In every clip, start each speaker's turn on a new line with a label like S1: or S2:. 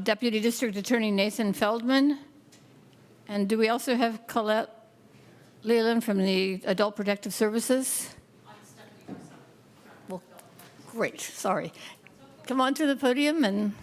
S1: Deputy District Attorney Nathan Feldman. And do we also have Colette Leland from the Adult Protective Services? Well, great, sorry. Come on to the podium and...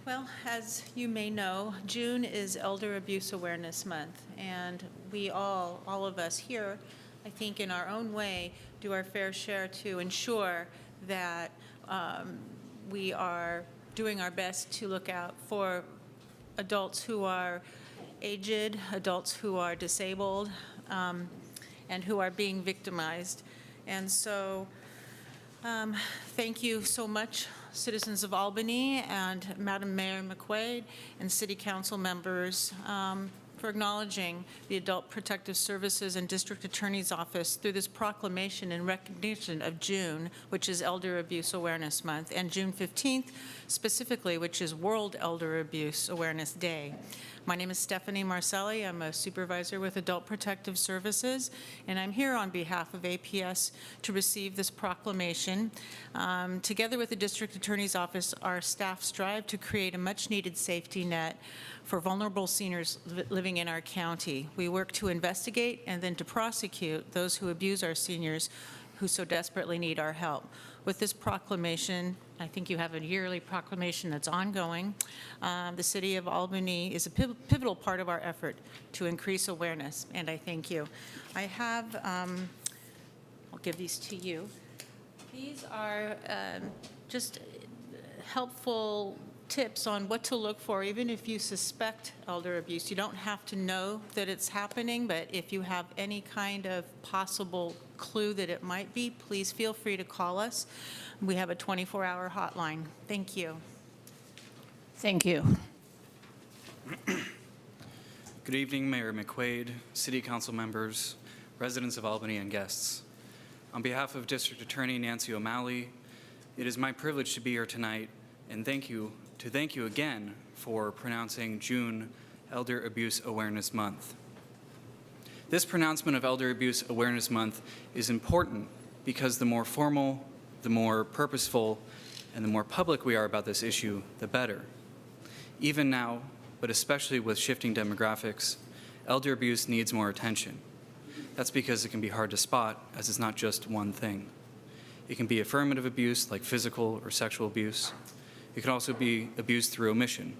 S2: Well, as you may know, June is Elder Abuse Awareness Month, and we all of us here, I think in our own way, do our fair share to ensure that we are doing our best to look out for adults who are aged, adults who are disabled, and who are being victimized. And so, thank you so much, citizens of Albany and Madam Mayor McQuaid and City Council members for acknowledging the Adult Protective Services and District Attorney's Office through this proclamation in recognition of June, which is Elder Abuse Awareness Month, and June 15th specifically, which is World Elder Abuse Awareness Day. My name is Stephanie Marcelli. I'm a supervisor with Adult Protective Services, and I'm here on behalf of APS to receive this proclamation. Together with the District Attorney's Office, our staff strive to create a much-needed safety net for vulnerable seniors living in our county. We work to investigate and then to prosecute those who abuse our seniors who so desperately need our help. With this proclamation, I think you have a yearly proclamation that's ongoing. The City of Albany is a pivotal part of our effort to increase awareness, and I thank you. I have, I'll give these to you. These are just helpful tips on what to look for, even if you suspect elder abuse. You don't have to know that it's happening, but if you have any kind of possible clue that it might be, please feel free to call us. We have a 24-hour hotline. Thank you.
S1: Thank you.
S3: Good evening, Mayor McQuaid, City Council members, residents of Albany, and guests. On behalf of District Attorney Nancy O'Malley, it is my privilege to be here tonight and thank you again for pronouncing June Elder Abuse Awareness Month. This pronouncement of Elder Abuse Awareness Month is important because the more formal, the more purposeful, and the more public we are about this issue, the better. Even now, but especially with shifting demographics, elder abuse needs more attention. That's because it can be hard to spot, as it's not just one thing. It can be affirmative abuse, like physical or sexual abuse. It can also be abuse through omission,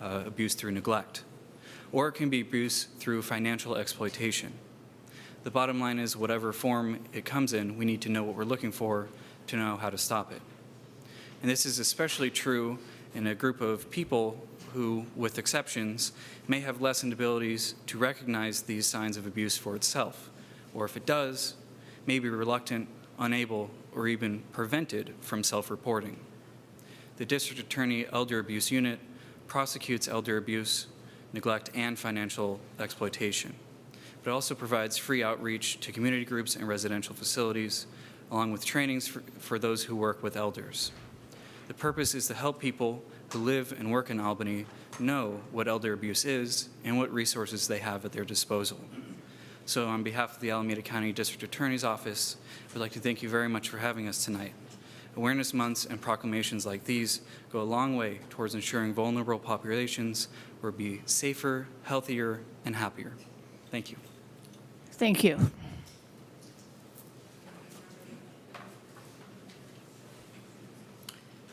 S3: abuse through neglect, or it can be abuse through financial exploitation. The bottom line is, whatever form it comes in, we need to know what we're looking for to know how to stop it. And this is especially true in a group of people who, with exceptions, may have lessened abilities to recognize these signs of abuse for itself, or if it does, may be reluctant, unable, or even prevented from self-reporting. The District Attorney Elder Abuse Unit prosecutes elder abuse, neglect, and financial exploitation, but also provides free outreach to community groups and residential facilities, along with trainings for those who work with elders. The purpose is to help people who live and work in Albany know what elder abuse is and what resources they have at their disposal. So on behalf of the Alameda County District Attorney's Office, we'd like to thank you very much for having us tonight. Awareness months and proclamations like these go a long way towards ensuring vulnerable populations will be safer, healthier, and happier. Thank you.
S1: Thank you.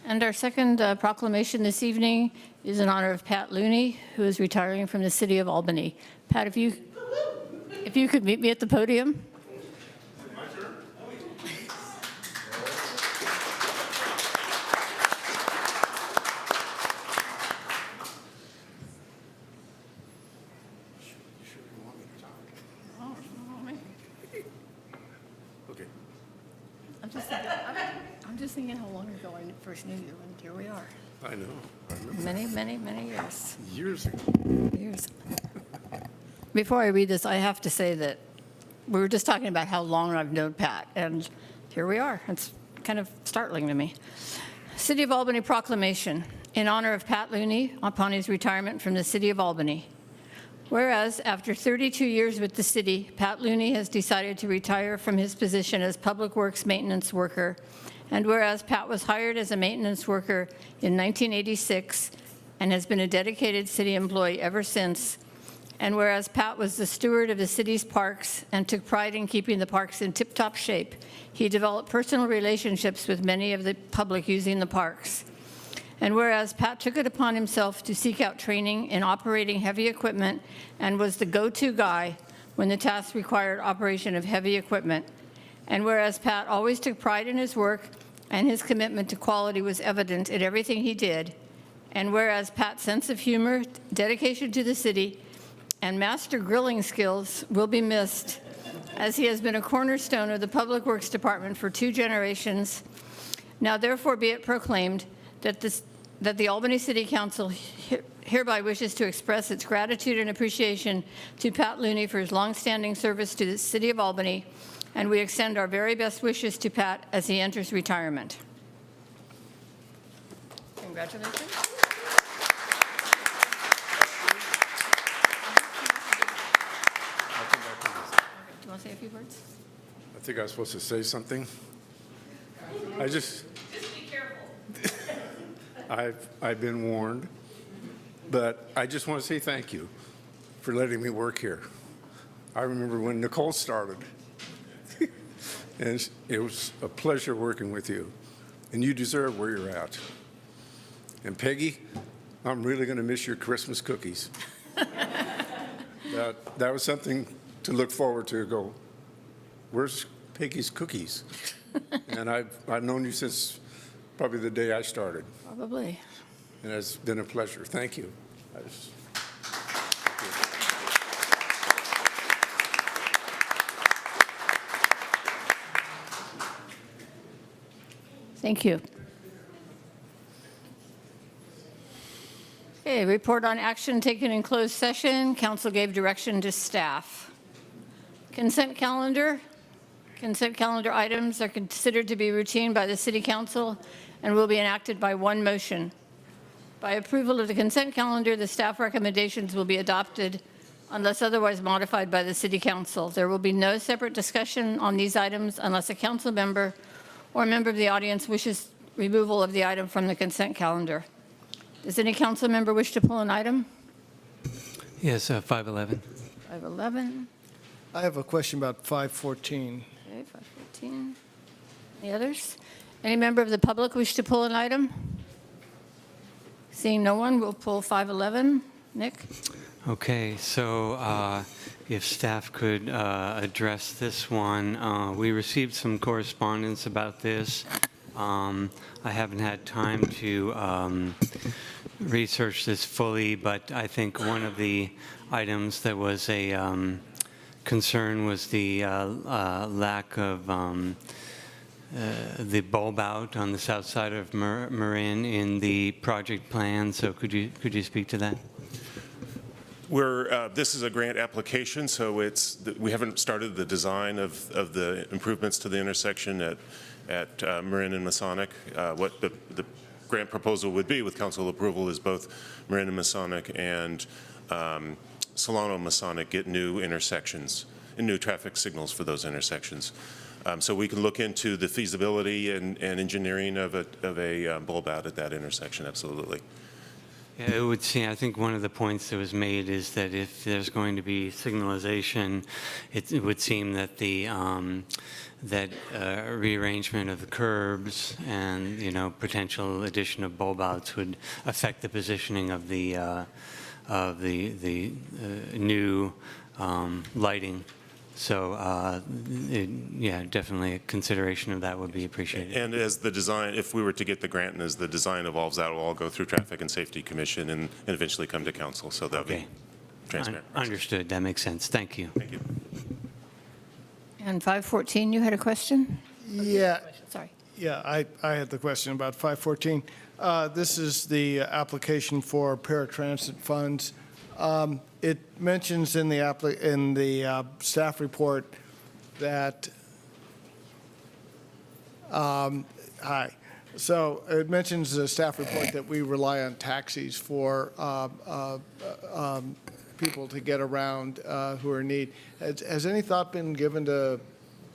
S1: And our second proclamation this evening is in honor of Pat Looney, who is retiring from the City of Albany. Pat, if you could meet me at the podium. I'm just thinking how long ago I first knew you, and here we are.
S4: I know. I remember.
S1: Many, many, many years.
S4: Years ago.
S1: Years. Before I read this, I have to say that we were just talking about how long I've known Pat, and here we are. It's kind of startling to me. City of Albany proclamation in honor of Pat Looney upon his retirement from the City of Albany. Whereas, after 32 years with the city, Pat Looney has decided to retire from his position as Public Works maintenance worker. And whereas Pat was hired as a maintenance worker in 1986 and has been a dedicated city employee ever since. And whereas Pat was the steward of the city's parks and took pride in keeping the parks in tip-top shape, he developed personal relationships with many of the public using the parks. And whereas Pat took it upon himself to seek out training in operating heavy equipment and was the go-to guy when the task required operation of heavy equipment. And whereas Pat always took pride in his work and his commitment to quality was evident in everything he did. And whereas Pat's sense of humor, dedication to the city, and master grilling skills will be missed, as he has been a cornerstone of the Public Works Department for 2 generations. Now therefore be it proclaimed that the Albany City Council hereby wishes to express its gratitude and appreciation to Pat Looney for his longstanding service to the City of Albany, and we extend our very best wishes to Pat as he enters retirement. Congratulations. Do you want to say a few words?
S4: I think I was supposed to say something. Just be careful. I've been warned, but I just want to say thank you for letting me work here. I remember when Nicole started, and it was a pleasure working with you, and you deserve where you're at. And Peggy, I'm really going to miss your Christmas cookies. That was something to look forward to. Go, where's Peggy's cookies? And I've known you since probably the day I started,
S1: Probably.
S4: and it's been a pleasure. Thank you.
S1: Thank you. Okay, report on action taken in closed session. Council gave direction to staff. Consent calendar. Consent calendar items are considered to be routine by the City Council and will be enacted by one motion. By approval of the consent calendar, the staff recommendations will be adopted unless otherwise modified by the City Council. There will be no separate discussion on these items unless a council member or a member of the audience wishes removal of the item from the consent calendar. Does any council member wish to pull an item?
S5: Yes, 511.
S1: 511.
S6: I have a question about 514.
S1: Okay, 514. Any others? Any member of the public wish to pull an item? Seeing no one, we'll pull 511. Nick?
S5: Okay, so if staff could address this one. We received some correspondence about this. I haven't had time to research this fully, but I think one of the items that was a concern was the lack of the bulb out on the south side of Marin in the project plan. So could you speak to that?
S7: This is a grant application, so we haven't started the design of the improvements to the intersection at Marin and Masonic. What the grant proposal would be with council approval is both Marin and Masonic and Solano Masonic get new intersections and new traffic signals for those intersections. So we can look into the feasibility and engineering of a bulb out at that intersection, absolutely.
S5: Yeah, it would seem, I think one of the points that was made is that if there's going to be signalization, it would seem that the rearrangement of the curbs and, potential addition of bulb outs would affect the positioning of the new lighting. So, definitely a consideration of that would be appreciated.
S7: And as the design, if we were to get the grant and as the design evolves, that will all go through Traffic and Safety Commission and eventually come to council. So that would be transparent.
S5: Understood. That makes sense. Thank you.
S7: Thank you.
S1: And 514, you had a question?
S6: Yeah,
S1: Sorry.
S6: yeah, I had the question about 514. This is the application for paratransit funds. It mentions in the staff report that, so it mentions the staff report that we rely on taxis for people to get around who are in need. Has any thought been given to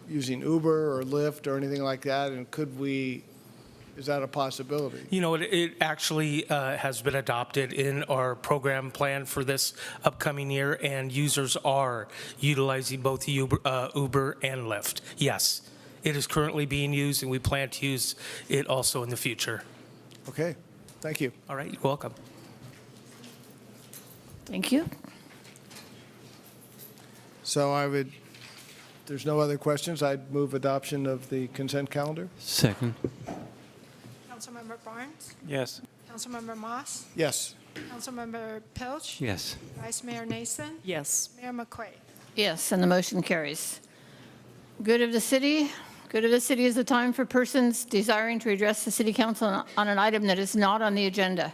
S6: using Uber or Lyft or anything like that? And is that a possibility?
S8: You know, it actually has been adopted in our program plan for this upcoming year, and users are utilizing both Uber and Lyft. Yes, it is currently being used, and we plan to use it also in the future.
S6: Okay, thank you.
S8: All right, you're welcome.
S1: Thank you.
S6: So if there's no other questions, I'd move adoption of the consent calendar.
S5: Second.
S9: Councilmember Barnes?
S8: Yes.
S9: Councilmember Moss?
S6: Yes.
S9: Councilmember Pilch?
S5: Yes.
S9: Vice Mayor Nason?
S10: Yes.
S9: Mayor McQuaid?
S1: Yes, and the motion carries. Good of the city. Good of the city is the time for persons desiring to address the city council on an item that is not on the agenda.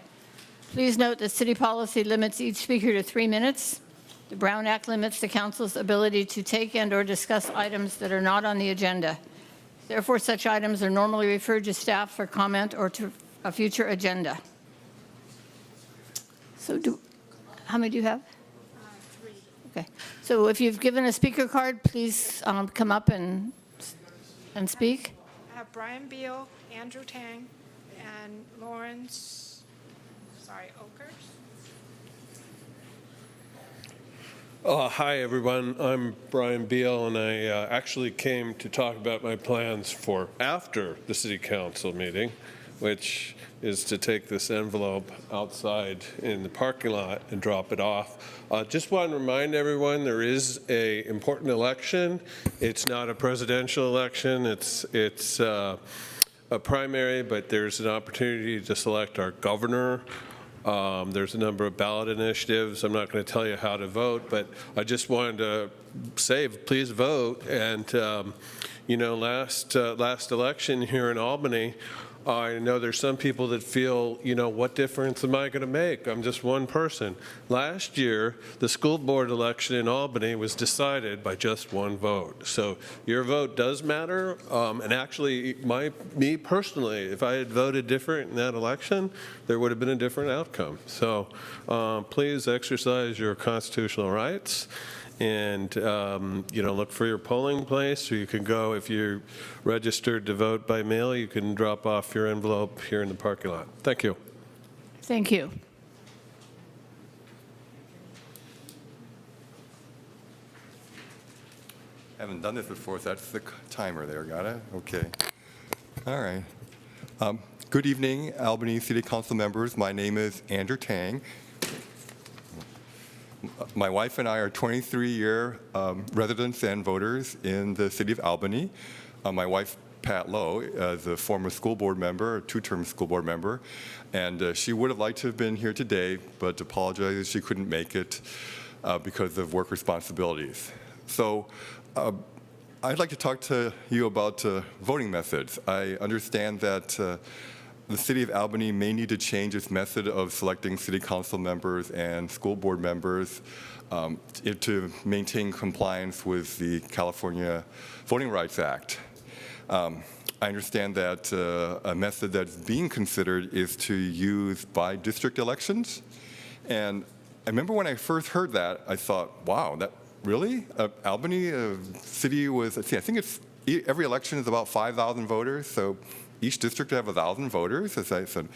S1: Please note that city policy limits each speaker to 3 minutes. The Brown Act limits the council's ability to take and/or discuss items that are not on the agenda. Therefore, such items are normally referred to staff for comment or to a future agenda. So how many do you have?
S9: 3.
S1: Okay. So if you've given a speaker card, please come up and speak.
S9: I have Brian Beal, Andrew Tang, and Lawrence, Okers.
S11: Hi, everyone. I'm Brian Beal, and I actually came to talk about my plans for after the City Council meeting, which is to take this envelope outside in the parking lot and drop it off. Just want to remind everyone there is an important election. It's not a presidential election. It's a primary, but there's an opportunity to select our governor. There's a number of ballot initiatives. I'm not going to tell you how to vote, but I just wanted to say, please vote. And last election here in Albany, I know there's some people that feel, what difference am I going to make? I'm just one person. Last year, the school board election in Albany was decided by just one vote. So your vote does matter. And actually, me personally, if I had voted different in that election, there would have been a different outcome. So please exercise your constitutional rights. And, look for your polling place, or you can go, if you're registered to vote by mail, you can drop off your envelope here in the parking lot. Thank you.
S1: Thank you.
S12: Haven't done this before, so that's the timer there. Got it? Okay. All right. Good evening, Albany City Council members. My name is Andrew Tang. My wife and I are 23-year residents and voters in the city of Albany. My wife, Pat Lowe, is a former school board member, a two-term school board member, and she would have liked to have been here today, but apologizes she couldn't make it because of work responsibilities. So I'd like to talk to you about voting methods. I understand that the city of Albany may need to change its method of selecting city council members and school board members to maintain compliance with the California Voting Rights Act. I understand that a method that's being considered is to use by district elections. And I remember when I first heard that, I thought, wow, that really? Albany city was, I think it's, every election is about 5,000 voters, so each district would have 1,000 voters. As I said,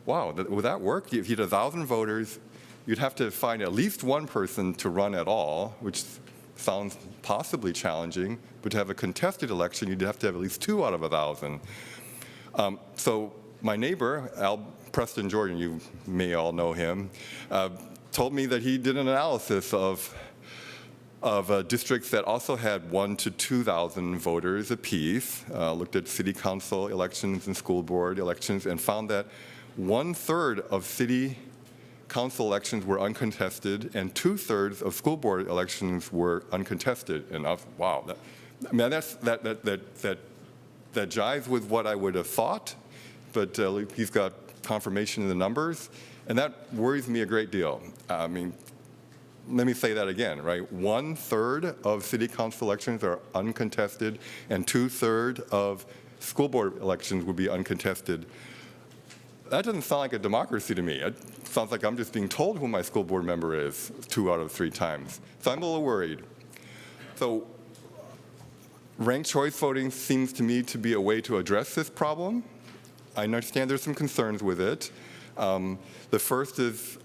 S12: wow, would that work? If you had 1,000 voters, you'd have to find at least one person to run at all, which sounds possibly challenging. But to have a contested election, you'd have to have at least 2 out of 1,000. So my neighbor, Preston Jordan, you may all know him, told me that he did an analysis of districts that also had 1,000 to 2,000 voters apiece, looked at city council elections and school board elections, and found that 1/3 of city council elections were uncontested and 2/3 of school board elections were uncontested. And I was, wow, that jives with what I would have thought, but he's got confirmation in the numbers, and that worries me a great deal. I mean, let me say that again, right? 1/3 of city council elections are uncontested, and 2/3 of school board elections would be uncontested. that doesn't sound like a democracy to me. It sounds like I'm just being told who my school board member is 2 out of 3 times. So I'm a little worried. So ranked choice voting seems to me to be a way to address this problem. I understand there's some concerns with it. The first is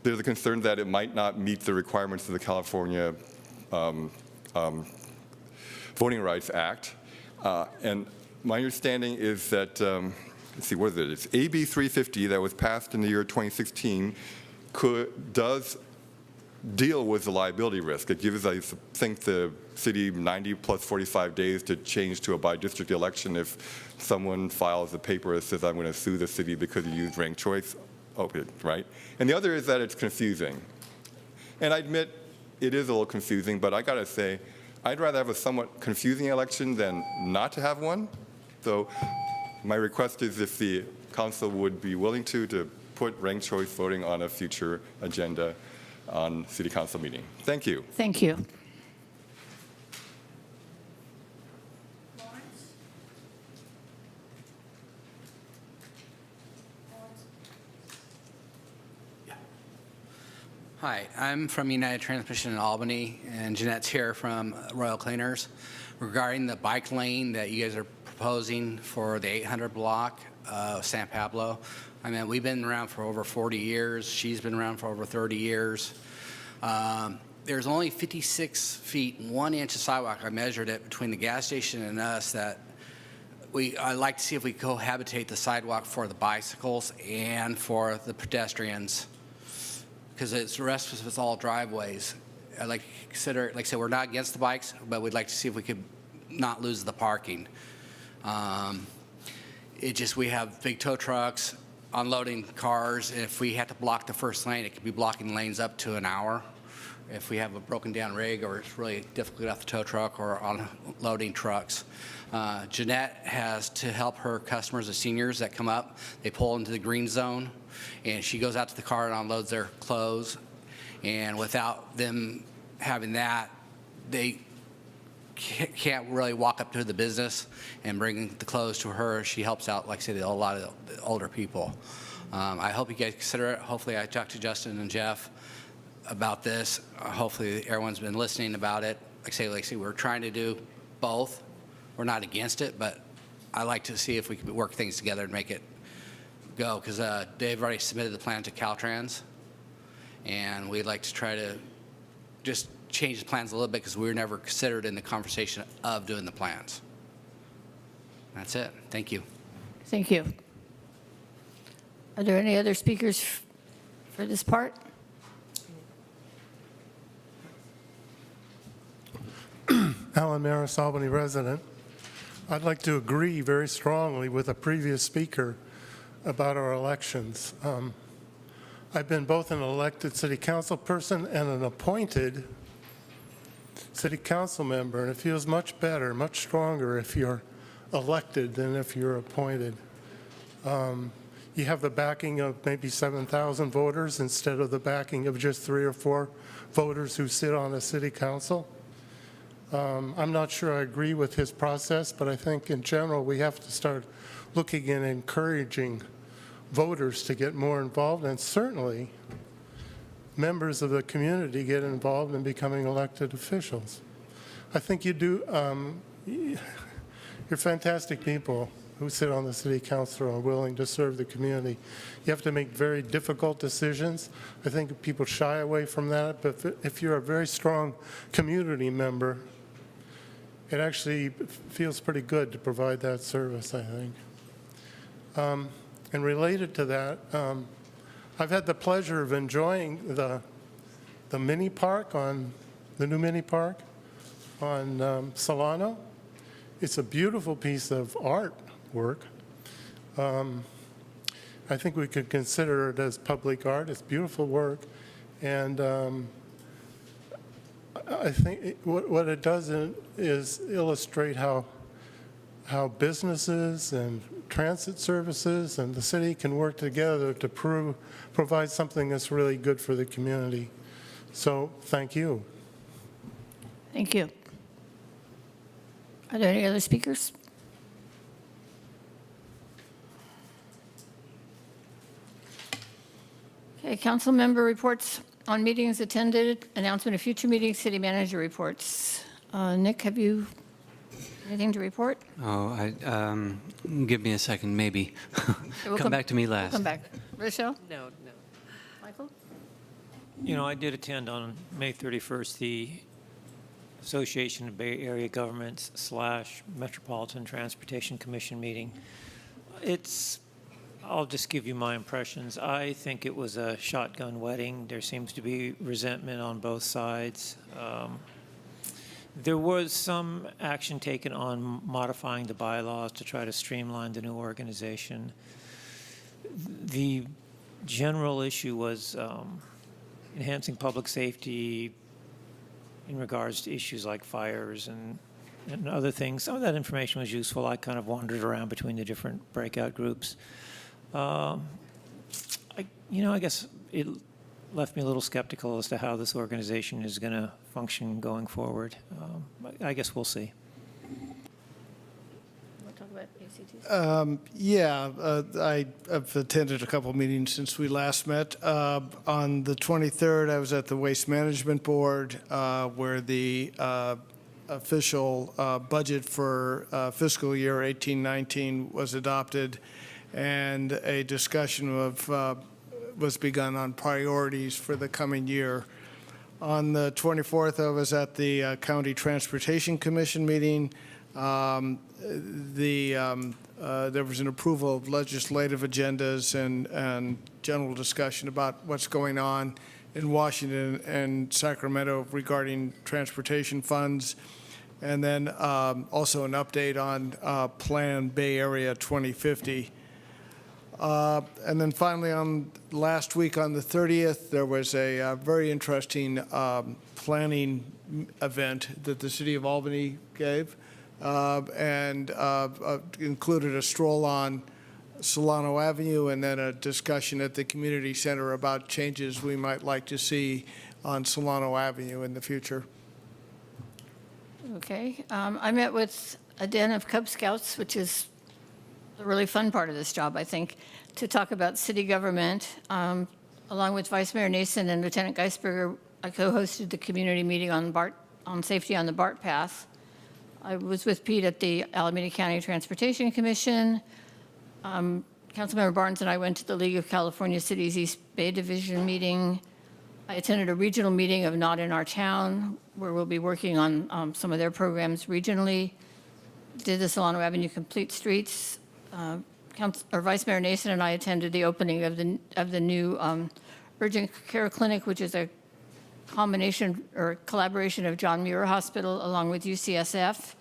S12: there's a concern that it might not meet the requirements of the California Voting Rights Act. And my understanding is that, let's see, what is it? It's AB 350 that was passed in the year 2016 does deal with the liability risk. It gives, I think, the city 90 plus 45 days to change to a by-district election if someone files a paper that says, I'm going to sue the city because you used ranked choice, right? And the other is that it's confusing. And I admit it is a little confusing, but I got to say, I'd rather have a somewhat confusing election than not to have one. So my request is if the council would be willing to put ranked choice voting on a future agenda on city council meeting. Thank you.
S1: Thank you.
S10: Hi, I'm from United Transmission in Albany, and Jeanette's here from Royal Cleaners. Regarding the bike lane that you guys are proposing for the 800 block of San Pablo, I mean, we've been around for over 40 years. She's been around for over 30 years. There's only 56 feet, 1 inch of sidewalk. I measured it between the gas station and us that I'd like to see if we cohabitate the sidewalk for the bicycles and for the pedestrians, because the rest of it's all driveways. I'd like to consider, like I said, we're not against the bikes, but we'd like to see if we could not lose the parking. We have big tow trucks unloading cars. If we had to block the first lane, it could be blocking lanes up to an hour. If we have a broken down rig or it's really difficult to get off the tow truck or unloading trucks. Jeanette has to help her customers, the seniors that come up. They pull into the green zone, and she goes out to the car and unloads their clothes. And without them having that, they can't really walk up to the business and bring the clothes to her. She helps out, like I said, a lot of the older people. I hope you guys consider it. Hopefully I talked to Justin and Jeff about this. Hopefully everyone's been listening about it. Like I say, we're trying to do both. We're not against it, but I like to see if we can work things together and make it go, because Dave already submitted the plan to Caltrans, and we'd like to try to just change the plans a little bit because we were never considered in the conversation of doing the plans. That's it. Thank you.
S1: Thank you. Are there any other speakers for this part?
S13: Alan Maris, Albany resident. I'd like to agree very strongly with a previous speaker about our elections. I've been both an elected city council person and an appointed city council member, and it feels much better, much stronger if you're elected than if you're appointed. You have the backing of maybe 7,000 voters instead of the backing of just 3 or 4 voters who sit on a city council. I'm not sure I agree with his process, but I think in general we have to start looking and encouraging voters to get more involved, and certainly members of the community get involved in becoming elected officials. I think you do, you're fantastic people who sit on the city council and are willing to serve the community. You have to make very difficult decisions. I think people shy away from that, but if you're a very strong community member, it actually feels pretty good to provide that service, I think. And related to that, I've had the pleasure of enjoying the mini park on, the new mini park on Solano. It's a beautiful piece of artwork. I think we could consider it as public art. It's beautiful work. And I think what it does is illustrate how businesses and transit services and the city can work together to provide something that's really good for the community. So thank you.
S1: Thank you. Are there any other speakers? Okay, council member reports on meetings attended, announcement of future meetings, city manager reports. Nick, have you anything to report?
S5: Oh, give me a second, maybe.
S1: We'll
S5: Come back to me last.
S1: We'll come back. Rochelle?
S14: No.
S1: Michael?
S15: You know, I did attend on May 31st the Association of Bay Area Governments / Metropolitan Transportation Commission meeting. I'll just give you my impressions. I think it was a shotgun wedding. There seems to be resentment on both sides. There was some action taken on modifying the bylaws to try to streamline the new organization. The general issue was enhancing public safety in regards to issues like fires and other things. Some of that information was useful. I kind of wandered around between the different breakout groups. I guess it left me a little skeptical as to how this organization is going to function going forward. I guess we'll see.
S1: Want to talk about ACTs?
S6: I've attended a couple meetings since we last met. On the 23rd, I was at the Waste Management Board, where the official budget for fiscal year 18-19 was adopted, and a discussion was begun on priorities for the coming year. On the 24th, I was at the County Transportation Commission meeting. There was an approval of legislative agendas and general discussion about what's going on in Washington and Sacramento regarding transportation funds. And then also an update on Plan Bay Area 2050. And then finally, on last week on the 30th, there was a very interesting planning event that the City of Albany gave, and included a stroll on Solano Avenue and then a discussion at the community center about changes we might like to see on Solano Avenue in the future.
S1: Okay. I met with a den of Cub Scouts, which is the really fun part of this job, I think, to talk about city government. Along with Vice Mayor Nason and Lieutenant Geisberger, I co-hosted the community meeting on safety on the BART path. I was with Pete at the Alameda County Transportation Commission. Councilmember Barnes and I went to the League of California Cities East Bay Division meeting. I attended a regional meeting of Not in Our Town, where we'll be working on some of their programs regionally. Did the Solano Avenue Complete Streets. Vice Mayor Nason and I attended the opening of the new urgent care clinic, which is a combination or collaboration of John Muir Hospital along with UCSF.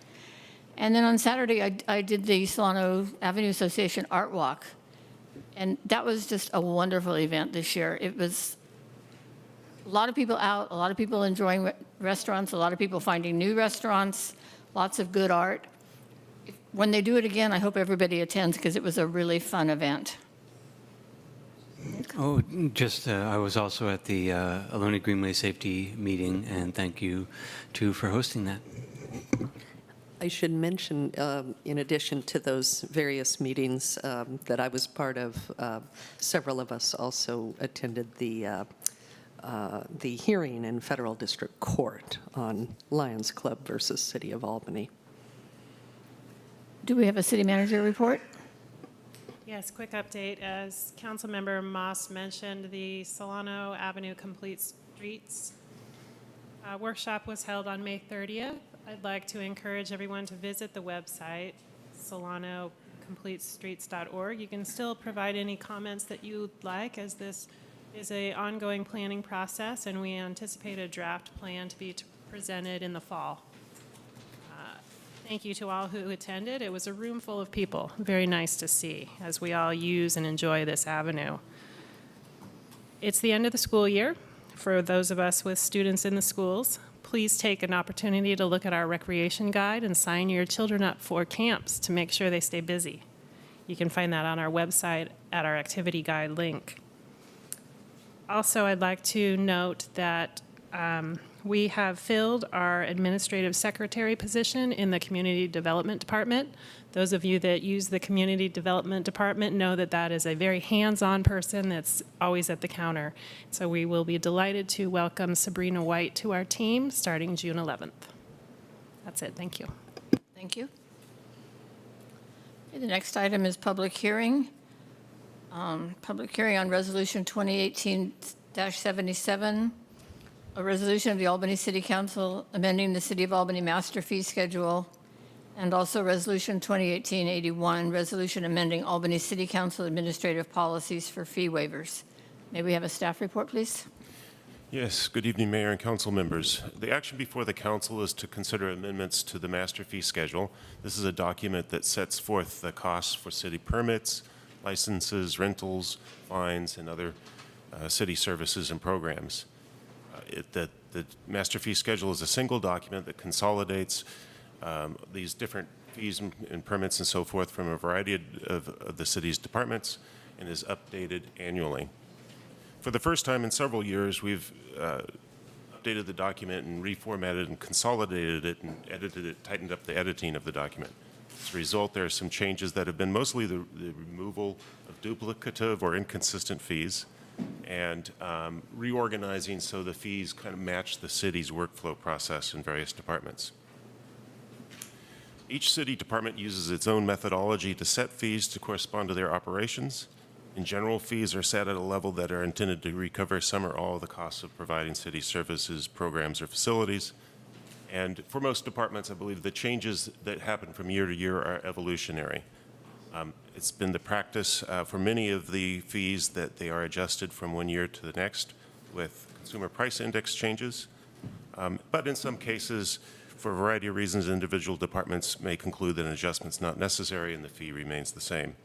S1: And then on Saturday, I did the Solano Avenue Association Art Walk. And that was just a wonderful event this year. It was a lot of people out, a lot of people enjoying restaurants, a lot of people finding new restaurants, lots of good art. When they do it again, I hope everybody attends because it was a really fun event.
S5: Oh, I was also at the Albany Greenway Safety meeting, and thank you, too, for hosting that.
S14: I should mention, in addition to those various meetings that I was part of, several of us also attended the hearing in Federal District Court on Lions Club versus City of Albany.
S1: Do we have a city manager report?
S9: Yes, quick update. As Councilmember Moss mentioned, the Solano Avenue Complete Streets workshop was held on May 30th. I'd like to encourage everyone to visit the website, solanocompletestreets.org. You can still provide any comments that you'd like, as this is an ongoing planning process, and we anticipate a draft plan to be presented in the fall. Thank you to all who attended. It was a room full of people. Very nice to see as we all use and enjoy this avenue. It's the end of the school year. For those of us with students in the schools, please take an opportunity to look at our recreation guide and sign your children up for camps to make sure they stay busy. You can find that on our website at our activity guide link. Also, I'd like to note that We have filled our administrative secretary position in the Community Development Department. Those of you that use the Community Development Department know that that is a very hands-on person that's always at the counter. So we will be delighted to welcome Sabrina White to our team starting June 11th. That's it. Thank you.
S1: Thank you. Okay, the next item is public hearing. Public hearing on Resolution 2018-77, a resolution of the Albany City Council amending the City of Albany Master Fee Schedule, and also Resolution 2018-81, resolution amending Albany City Council administrative policies for fee waivers. May we have a staff report, please?
S7: Yes, good evening, Mayor and council members. The action before the council is to consider amendments to the master fee schedule. This is a document that sets forth the costs for city permits, licenses, rentals, fines, and other city services and programs. The master fee schedule is a single document that consolidates these different fees and permits and so forth from a variety of the city's departments and is updated annually. For the first time in several years, we've updated the document and reformatted and consolidated it and edited it, tightened up the editing of the document. As a result, there are some changes that have been mostly the removal of duplicative or inconsistent fees and reorganizing so the fees kind of match the city's workflow process in various departments. Each city department uses its own methodology to set fees to correspond to their operations. In general, fees are set at a level that are intended to recover some or all of the costs of providing city services, programs, or facilities. And for most departments, I believe the changes that happen from year to year are evolutionary. It's been the practice for many of the fees that they are adjusted from one year to the next with consumer price index changes. But in some cases, for a variety of reasons, individual departments may conclude that an adjustment is not necessary and the fee remains the same.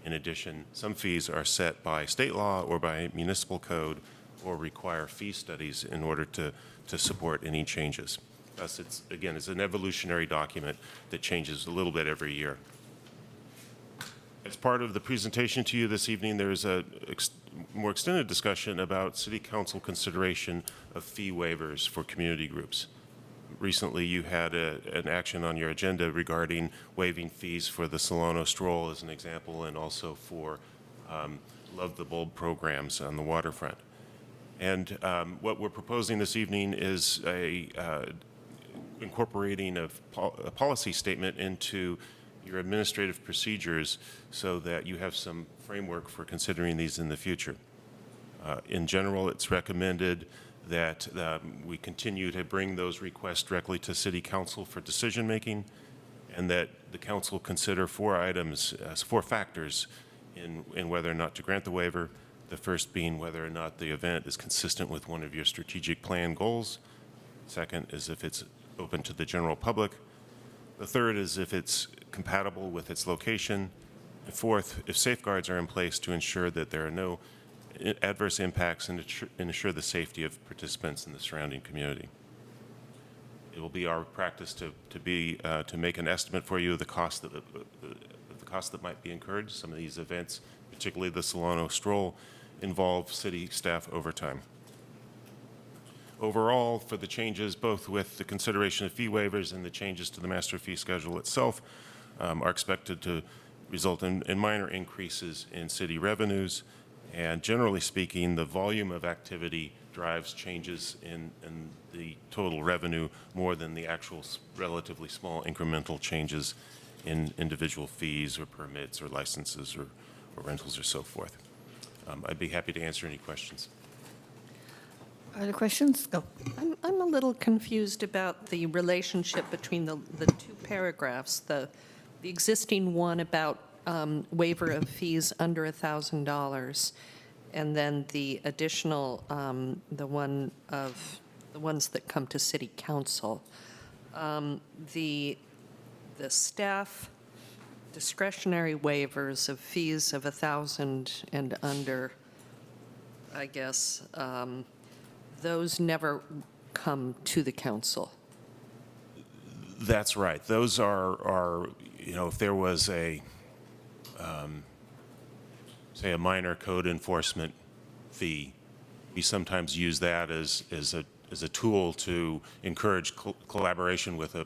S7: In addition, some fees are set by state law or by municipal code or require fee studies in order to support any changes. Thus, it's an evolutionary document that changes a little bit every year. As part of the presentation to you this evening, there's a more extended discussion about City Council consideration of fee waivers for community groups. Recently, you had an action on your agenda regarding waiving fees for the Solano Stroll as an example, and also for Love the Bulb programs on the waterfront. And what we're proposing this evening is incorporating a policy statement into your administrative procedures so that you have some framework for considering these in the future. In general, it's recommended that we continue to bring those requests directly to City Council for decision making, and that the Council consider four factors in whether or not to grant the waiver. The first being whether or not the event is consistent with one of your strategic plan goals. Second is if it's open to the general public. The third is if it's compatible with its location. And fourth, if safeguards are in place to ensure that there are no adverse impacts and ensure the safety of participants in the surrounding community. It will be our practice to make an estimate for you of the cost that might be incurred. Some of these events, particularly the Solano Stroll, involve city staff overtime. Overall, for the changes, both with the consideration of fee waivers and the changes to the master fee schedule itself, are expected to result in minor increases in city revenues. And generally speaking, the volume of activity drives changes in the total revenue more than the actual relatively small incremental changes in individual fees or permits or licenses or rentals or so forth. I'd be happy to answer any questions.
S1: Are there questions? Go.
S14: I'm a little confused about the relationship between the two paragraphs, the existing one about waiver of fees under $1,000, and then the additional, the ones that come to City Council. The staff discretionary waivers of fees of $1,000 and under, I guess, those never come to the council.
S7: That's right. Those are if there was a, say, a minor code enforcement fee, we sometimes use that as as a tool to encourage collaboration with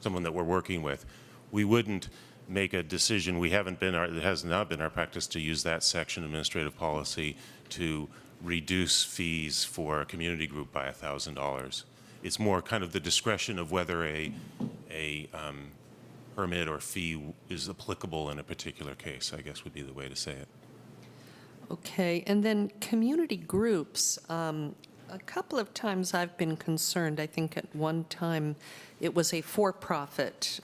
S7: someone that we're working with. We wouldn't make a decision. It has not been our practice to use that section of administrative policy to reduce fees for a community group by $1,000. It's more kind of the discretion of whether a permit or fee is applicable in a particular case, I guess would be the way to say it.
S14: Okay, and then community groups. A couple of times I've been concerned. I think at one time it was a for-profit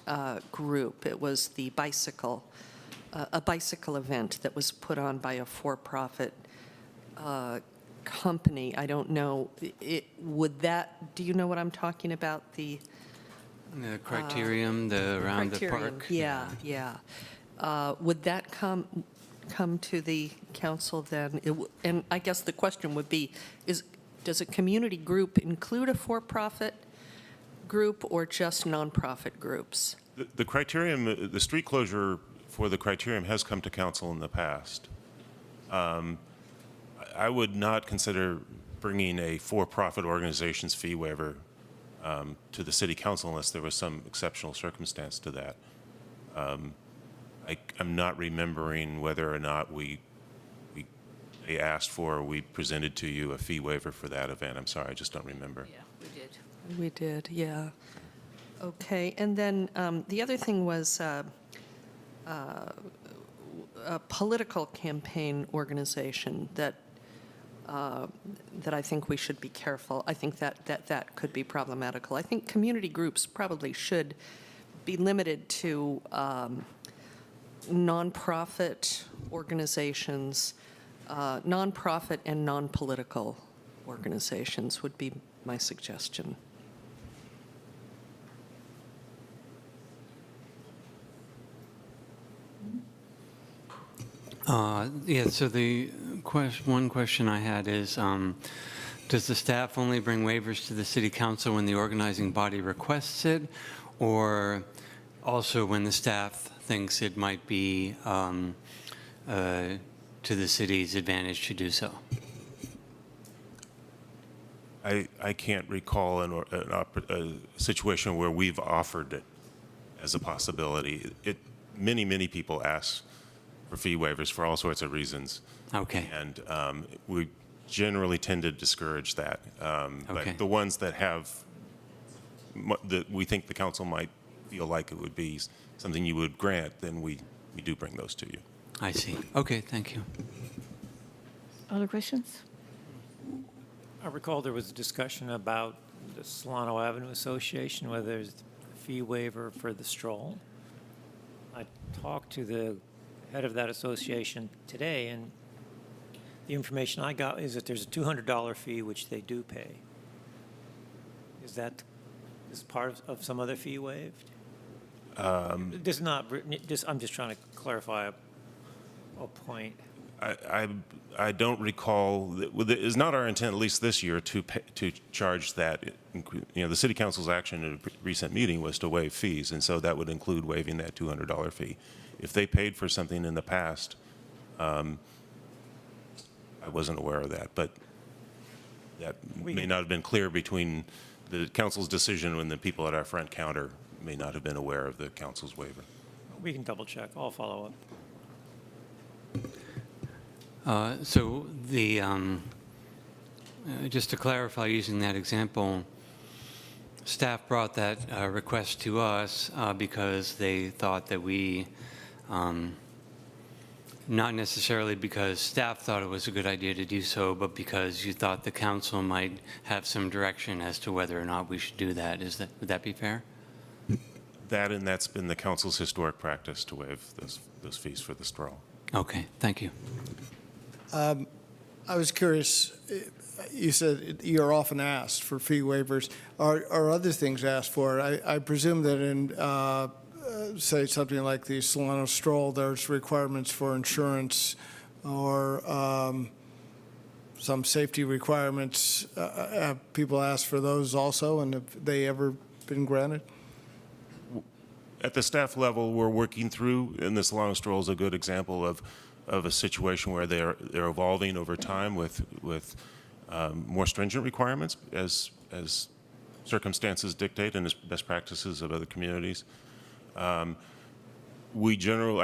S14: group. It was the a bicycle event that was put on by a for-profit company. I don't know. Do you know what I'm talking about? The
S5: criterium, around the park?
S14: Yeah, yeah. Would that come to the council then? And I guess the question would be, does a community group include a for-profit group or just nonprofit groups?
S7: The criterium, the street closure for the criterium has come to council in the past. I would not consider bringing a for-profit organization's fee waiver to the city council unless there was some exceptional circumstance to that. I'm not remembering whether or not they asked for or we presented to you a fee waiver for that event. I'm sorry, I just don't remember.
S14: Yeah, we did. We did, yeah. Okay, and then the other thing was a political campaign organization that I think we should be careful. I think that could be problematical. I think community groups probably should be limited to nonprofit organizations, nonprofit and non-political organizations would be my suggestion.
S5: Yeah, so the one question I had is, does the staff only bring waivers to the city council when the organizing body requests it, or also when the staff thinks it might be to the city's advantage to do so?
S7: I can't recall a situation where we've offered it as a possibility. Many people ask for fee waivers for all sorts of reasons.
S5: Okay.
S7: And we generally tend to discourage that.
S5: Okay.
S7: But the ones that we think the council might feel like it would be something you would grant, then we do bring those to you.
S5: I see. Okay, thank you.
S1: Other questions?
S15: I recall there was a discussion about the Solano Avenue Association, whether there's a fee waiver for the stroll. I talked to the head of that association today, and the information I got is that there's a $200 fee, which they do pay. Is that part of some other fee waived? I'm just trying to clarify a point.
S7: I don't recall. It's not our intent, at least this year, to charge that. The city council's action at a recent meeting was to waive fees, and so that would include waiving that $200 fee. If they paid for something in the past, I wasn't aware of that, but that may not have been clear between the council's decision and the people at our front counter may not have been aware of the council's waiver.
S15: We can double check. I'll follow up.
S5: So just to clarify, using that example, staff brought that request to us because they thought that we, not necessarily because staff thought it was a good idea to do so, but because you thought the council might have some direction as to whether or not we should do that. Would that be fair?
S7: That's been the council's historic practice to waive those fees for the stroll.
S5: Okay, thank you.
S6: I was curious, you said you're often asked for fee waivers. Are other things asked for? I presume that in, say, something like the Solano Stroll, there's requirements for insurance or some safety requirements. Have people asked for those also, and have they ever been granted?
S7: At the staff level, we're working through, and the Solano Stroll is a good example of a situation where they're evolving over time with more stringent requirements as circumstances dictate and as best practices of other communities. I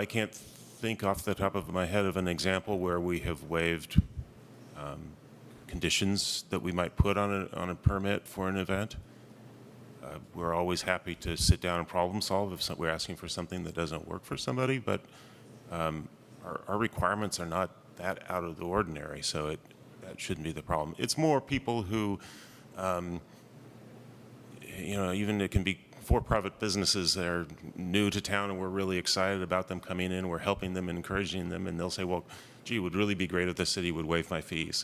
S7: can't think off the top of my head of an example where we have waived conditions that we might put on a permit for an event. We're always happy to sit down and problem solve if we're asking for something that doesn't work for somebody, but our requirements are not that out of the ordinary, so that shouldn't be the problem. It's more people who, even it can be for-profit businesses that are new to town and we're really excited about them coming in, we're helping them and encouraging them, and they'll say, well, gee, it would really be great if the city would waive my fees.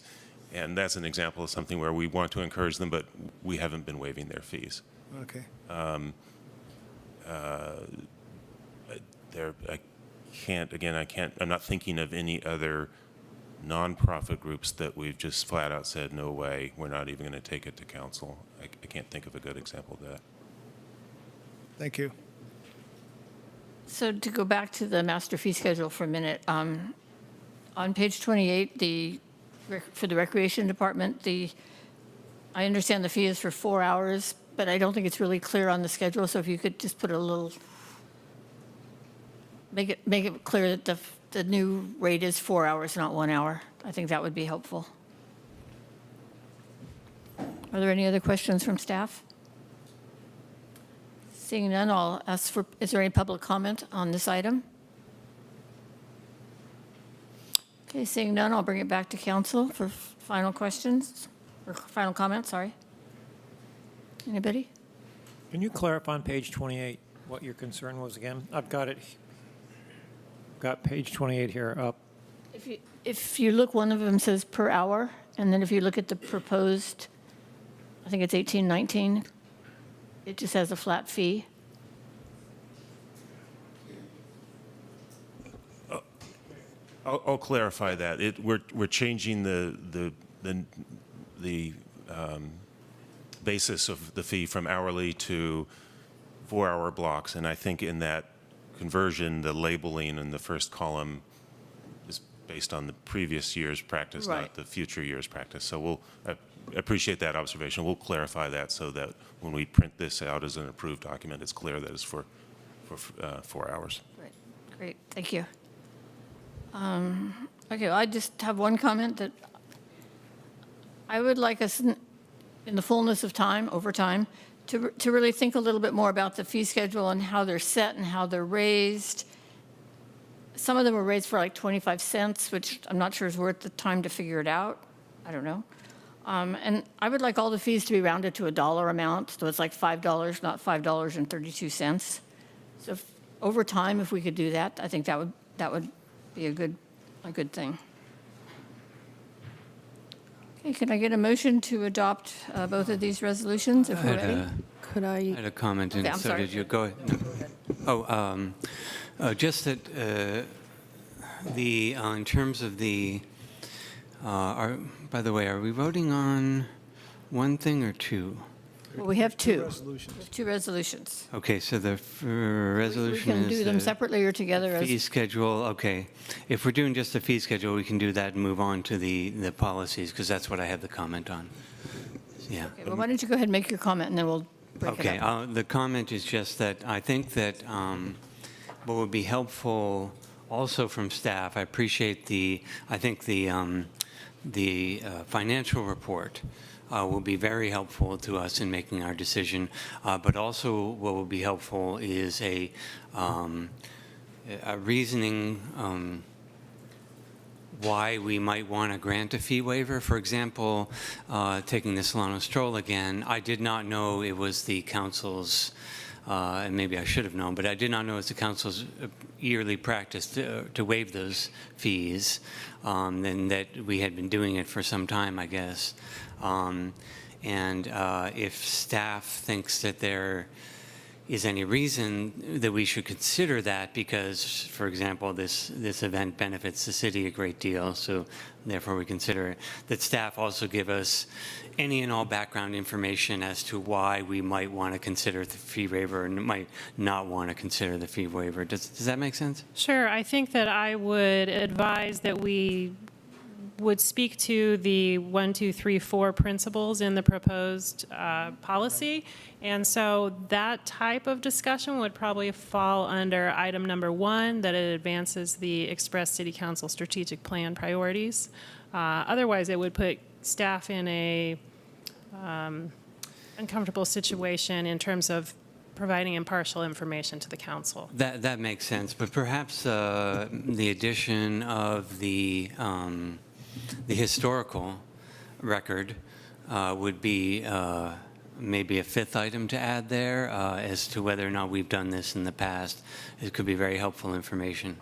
S7: And that's an example of something where we want to encourage them, but we haven't been waiving their fees.
S6: Okay.
S7: I'm not thinking of any other nonprofit groups that we've just flat out said, no way, we're not even going to take it to council. I can't think of a good example of that.
S6: Thank you.
S1: So to go back to the master fee schedule for a minute, on page 28, for the recreation department, I understand the fee is for 4 hours, but I don't think it's really clear on the schedule. So if you could just put a little, make it clear that the new rate is 4 hours, not 1 hour. I think that would be helpful. Are there any other questions from staff? Seeing none, I'll ask for, is there any public comment on this item? Okay, seeing none, I'll bring it back to council for final questions, or final comments, sorry. Anybody?
S15: Can you clarify on page 28 what your concern was again? I've got it, got page 28 here up.
S1: If you look, one of them says per hour, and then if you look at the proposed, I think it's 1819, it just has a flat fee.
S7: I'll clarify that. We're changing the basis of the fee from hourly to 4-hour blocks, and I think in that conversion, the labeling in the first column is based on the previous year's practice,
S1: Right.
S7: not the future year's practice. So I appreciate that observation. We'll clarify that so that when we print this out as an approved document, it's clear that it's for 4 hours.
S1: Right. Great, thank you. Okay, I just have one comment that I would like us, in the fullness of time, over time, to really think a little bit more about the fee schedule and how they're set and how they're raised. Some of them were raised for like 25 cents, which I'm not sure is worth the time to figure it out. I don't know. And I would like all the fees to be rounded to a dollar amount, so it's like $5, not $5.32. So over time, if we could do that, I think that would be a good thing. Okay, can I get a motion to adopt both of these resolutions if we're ready?
S14: Could
S5: I had a comment, and
S1: Okay, I'm
S5: so
S1: sorry.
S5: did you. Go ahead. No. Just that in terms of the, by the way, are we voting on one thing or two?
S1: Well, we have two.
S6: resolutions.
S1: We have two resolutions.
S5: Okay, so the
S1: We
S5: resolution
S1: can
S5: is
S1: do them
S5: the
S1: separately or together
S5: fee
S1: as,
S5: schedule. Okay, if we're doing just the fee schedule, we can do that and move on to the policies, because that's what I had the comment on. Yeah.
S1: okay, well, why don't you go ahead and make your comment, and then we'll break it
S5: Okay,
S1: up.
S5: the comment is just that I think that what would be helpful also from staff, I appreciate I think the financial report will be very helpful to us in making our decision, but also what will be helpful is a reasoning why we might want to grant a fee waiver. For example, taking the Solano Stroll again, I did not know it was the council's, and maybe I should have known, but I did not know it was the council's yearly practice to waive those fees, and that we had been doing it for some time, I guess. And if staff thinks that there is any reason that we should consider that, because, for example, this event benefits the city a great deal, so therefore we consider it, that staff also give us any and all background information as to why we might want to consider the fee waiver and might not want to consider the fee waiver. Does that make sense?
S9: Sure, I think that I would advise that we would speak to the 1, 2, 3, 4 principles in the proposed policy. And so that type of discussion would probably fall under item number 1, that it advances the Express City Council strategic plan priorities. Otherwise, it would put staff in a uncomfortable situation in terms of providing impartial information to the council.
S5: That makes sense, but perhaps the addition of the historical record would be maybe a 5th item to add there as to whether or not we've done this in the past. It could be very helpful information,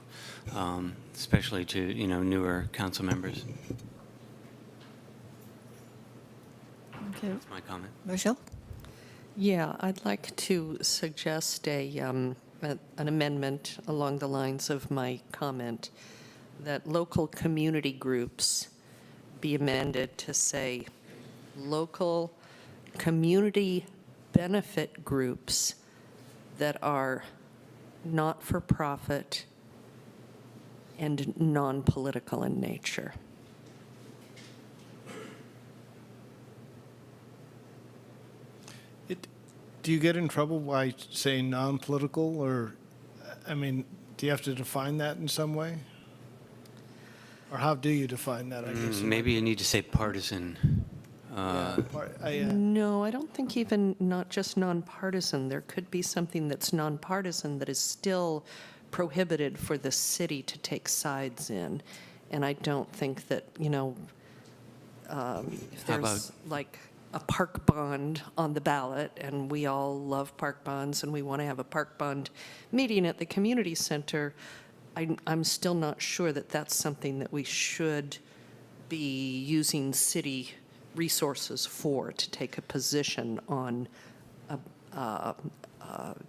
S5: especially to newer council members.
S1: Okay.
S5: That's my comment.
S1: Rochelle?
S14: Yeah, I'd like to suggest an amendment along the lines of my comment that local community groups be amended to say local community benefit groups that are not-for-profit and non-political in nature.
S6: Do you get in trouble by saying non-political, or, I mean, do you have to define that in some way? Or how do you define that, I guess?
S5: Maybe you need to say partisan.
S14: No, I don't think even not just nonpartisan. There could be something that's nonpartisan that is still prohibited for the city to take sides in. And I don't think that, if there's like a park bond on the ballot, and we all love park bonds, and we want to have a park bond meeting at the community center, I'm still not sure that that's something that we should be using city resources for, to take a position on,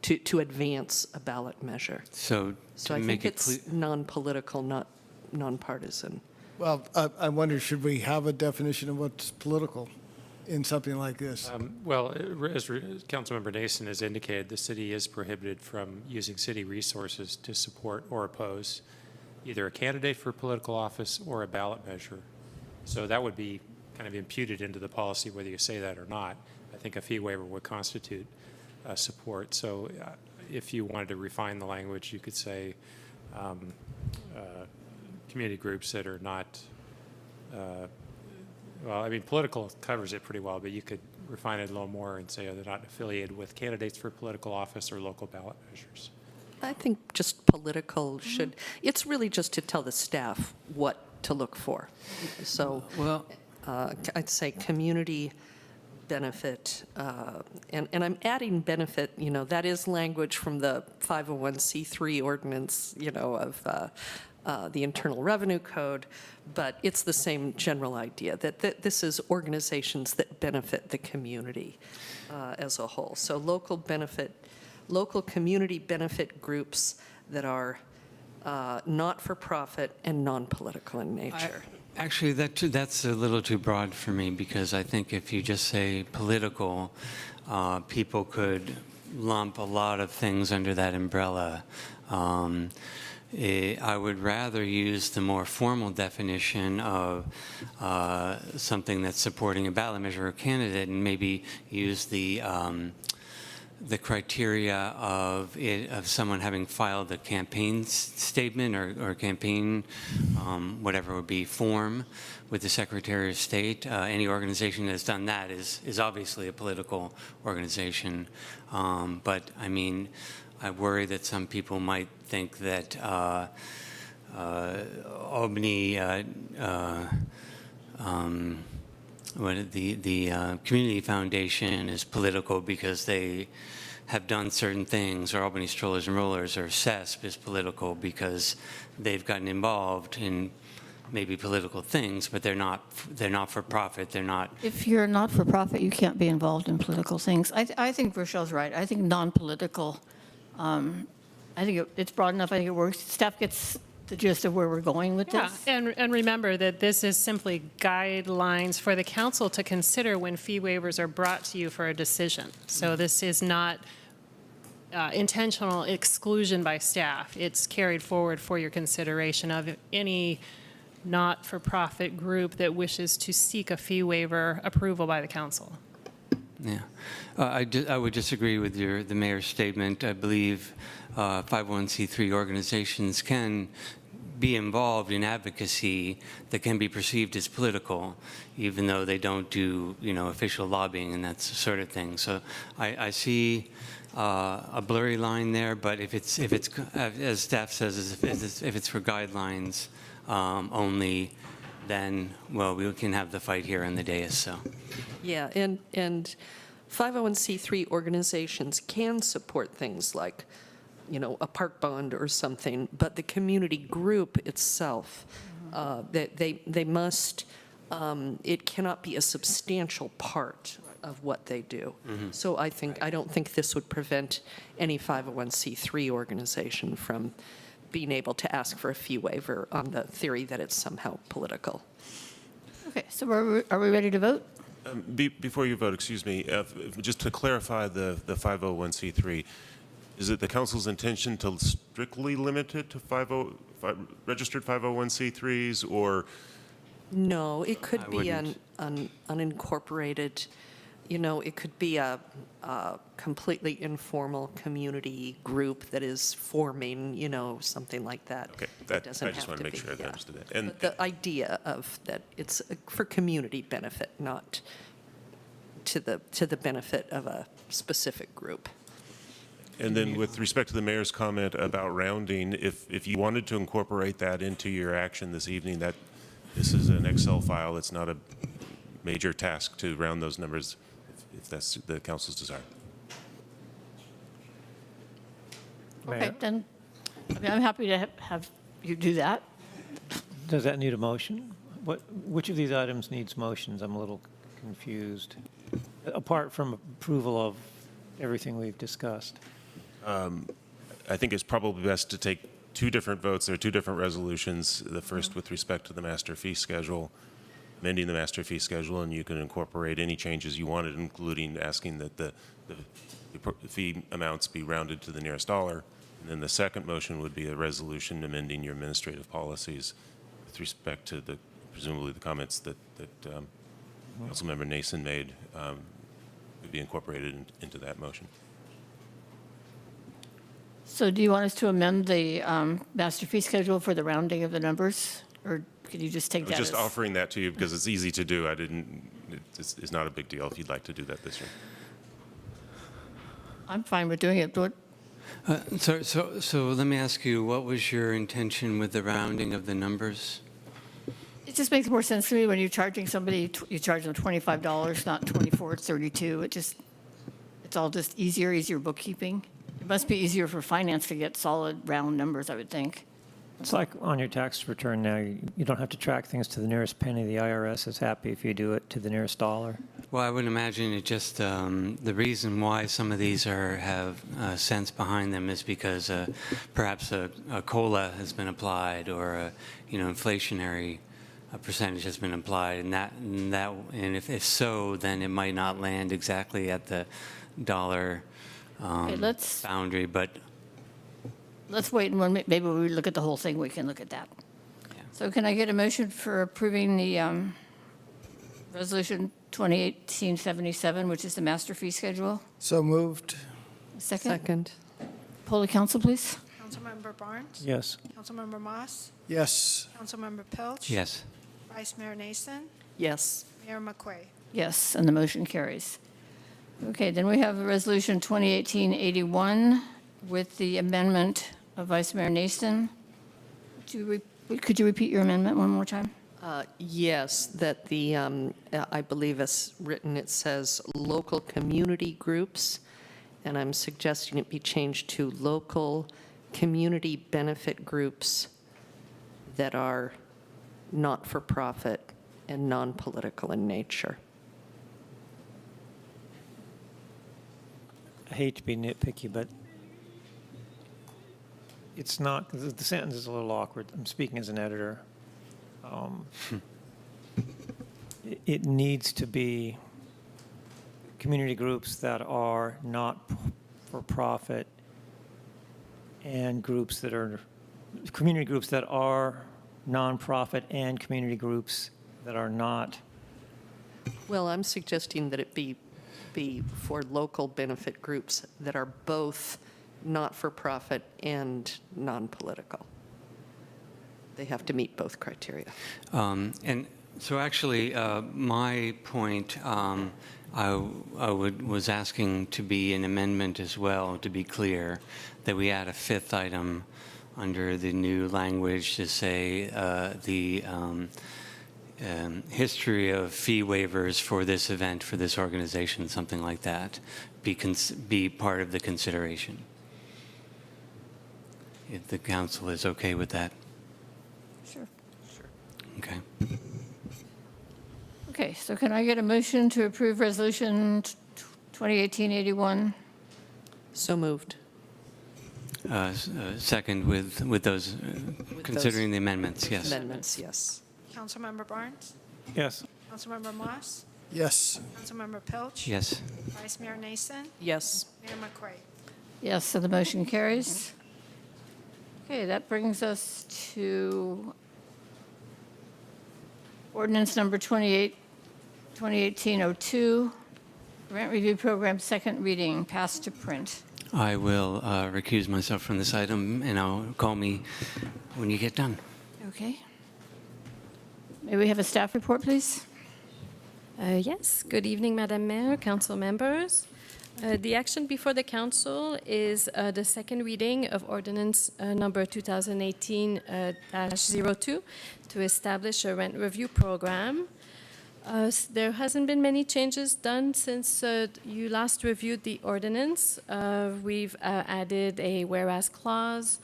S14: to advance a ballot measure.
S5: So
S14: I think it's non-political, not nonpartisan.
S6: Well, I wonder, should we have a definition of what's political in something like this?
S16: Well, as Councilmember Nason has indicated, the city is prohibited from using city resources to support or oppose either a candidate for political office or a ballot measure. So that would be kind of imputed into the policy, whether you say that or not. I think a fee waiver would constitute support. So if you wanted to refine the language, you could say community groups that are not well, I mean, political covers it pretty well, but you could refine it a little more and say they're not affiliated with candidates for political office or local ballot measures.
S14: I think just political should, it's really just to tell the staff what to look for. So I'd say community benefit, and I'm adding benefit, that is language from the 501c3 ordinance, of the Internal Revenue Code, but it's the same general idea that this is organizations that benefit the community as a whole. So local community benefit groups that are not-for-profit and non-political in nature.
S5: Actually, that's a little too broad for me, because I think if you just say political, people could lump a lot of things under that umbrella. I would rather use the more formal definition of something that's supporting a ballot measure or candidate, and maybe use the criteria of someone having filed a campaign statement or campaign, whatever it would be, form with the Secretary of State. Any organization that's done that is obviously a political organization. But I mean, I worry that some people might think that Albany, the Community Foundation is political because they have done certain things, or Albany Strollers and Rollers, or CESP is political because they've gotten involved in maybe political things, but they're not for profit. They're not.
S1: If you're not for profit, you can't be involved in political things. I think Rochelle's right. I think non-political. I think it's broad enough. I think it works. Staff gets the gist of where we're going with this.
S9: And remember that this is simply guidelines for the council to consider when fee waivers are brought to you for a decision. So this is not intentional exclusion by staff. It's carried forward for your consideration of any not-for-profit group that wishes to seek a fee waiver approval by the council.
S5: Yeah, I would disagree with the mayor's statement. I believe 501c3 organizations can be involved in advocacy that can be perceived as political, even though they don't do, official lobbying and that sort of thing. So I see a blurry line there, but if it's as staff says, if it's for guidelines only, then, well, we can have the fight here on the dais, so.
S14: Yeah, and 501c3 organizations can support things like, a park bond or something, but the community group itself, they must, it cannot be a substantial part of what they do. So I don't think this would prevent any 501c3 organization from being able to ask for a fee waiver on the theory that it's somehow political.
S1: Okay, so are we ready to vote?
S7: Before you vote, excuse me, just to clarify the 501c3, is it the council's intention to strictly limit it to registered 501c3s, or?
S14: No, it could be an unincorporated, it could be a completely informal community group that is forming, something like that.
S7: Okay,
S14: It doesn't
S7: I just
S14: have
S7: want to make
S14: be,
S7: sure I
S14: yeah.
S7: understood that. And
S14: But the idea of that it's for community benefit, not to the benefit of a specific group.
S7: And then with respect to the mayor's comment about rounding, if you wanted to incorporate that into your action this evening, this is an Excel file. It's not a major task to round those numbers if that's the council's desire.
S1: Okay, then I'm happy to have you do that.
S15: Does that need a motion? Which of these items needs motions? I'm a little confused. Apart from approval of everything we've discussed.
S7: I think it's probably best to take two different votes. There are two different resolutions. The first with respect to the master fee schedule, amending the master fee schedule, and you can incorporate any changes you wanted, including asking that the fee amounts be rounded to the nearest dollar. And then the second motion would be a resolution amending your administrative policies with respect to presumably the comments that Councilmember Nason made would be incorporated into that motion.
S1: So do you want us to amend the master fee schedule for the rounding of the numbers? Or could you just take
S7: I was
S1: that
S7: just
S1: as?
S7: offering that to you because it's easy to do. It's not a big deal if you'd like to do that this year.
S1: I'm fine with doing it, but
S5: So let me ask you, what was your intention with the rounding of the numbers?
S1: it just makes more sense to me when you're charging somebody, you charge them $25, not 24, it's 32. It's all just easier bookkeeping. It must be easier for finance to get solid round numbers, I would think.
S15: It's like on your tax return now, you don't have to track things to the nearest penny. The IRS is happy if you do it to the nearest dollar.
S5: Well, I would imagine it just, the reason why some of these have sense behind them is because perhaps a COLA has been applied or inflationary percentage has been applied, and if so, then it might not land exactly at the dollar boundary, but
S1: Let's wait, and maybe when we look at the whole thing, we can look at that.
S5: Yeah.
S1: So can I get a motion for approving the Resolution 2018-77, which is the master fee schedule?
S6: So moved.
S1: Second. Poll the council, please.
S17: Councilmember Barnes?
S15: Yes.
S17: Councilmember Moss?
S6: Yes.
S17: Councilmember Pilch?
S5: yes.
S17: Vice Mayor Nason?
S14: Yes.
S17: Mayor McQuay?
S1: Yes, and the motion carries. Okay, then we have Resolution 2018-81 with the amendment of Vice Mayor Nason. Could you repeat your amendment one more time?
S14: Yes, that I believe as written, it says local community groups, and I'm suggesting it be changed to local community benefit groups that are not-for-profit and non-political in nature.
S15: I hate to be nitpicky, but it's not, the sentence is a little awkward. I'm speaking as an editor. It needs to be community groups that are not for profit and community groups that are nonprofit and community groups that are not.
S14: Well, I'm suggesting that it be for local benefit groups that are both not-for-profit and non-political. They have to meet both criteria.
S5: And so actually, my point, was asking to be an amendment as well, to be clear, that we add a fifth item under the new language to say the history of fee waivers for this event, for this organization, something like that, be part of the consideration. If the council is okay with that.
S1: Sure.
S5: Okay.
S1: Okay, so can I get a motion to approve Resolution 2018-81?
S14: So moved.
S5: Second with those, considering the amendments, yes.
S14: Amendments, yes.
S17: Councilmember Barnes?
S15: Yes.
S17: Councilmember Moss?
S6: Yes.
S17: Councilmember Pilch?
S5: Yes.
S17: Vice Mayor Nason?
S14: Yes.
S17: Mayor McQuaid?
S1: Yes, so the motion carries. Okay, that brings us to ordinance number 2018-02, Grant Review Program, second reading, passed to print.
S5: I will recuse myself from this item, and I'll call me when you get done.
S1: Okay. May we have a staff report, please?
S18: Yes. Good evening, Madam Mayor, council members. The action before the council is the second reading of ordinance number 2018-02 to establish a rent review program. There hasn't been many changes done since you last reviewed the ordinance. We've added a whereas clause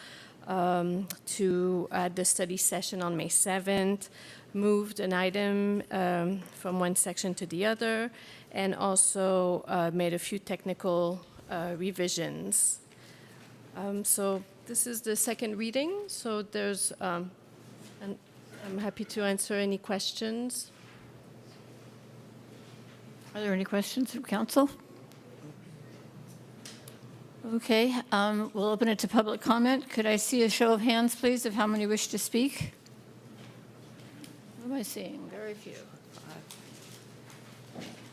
S18: to add the study session on May 7th, moved an item from one section to the other, and also made a few technical revisions. So this is the second reading, so there's, and I'm happy to answer any questions.
S1: Are there any questions from council? Okay, we'll open it to public comment. Could I see a show of hands, please, of how many wish to speak? What am I seeing? Very few.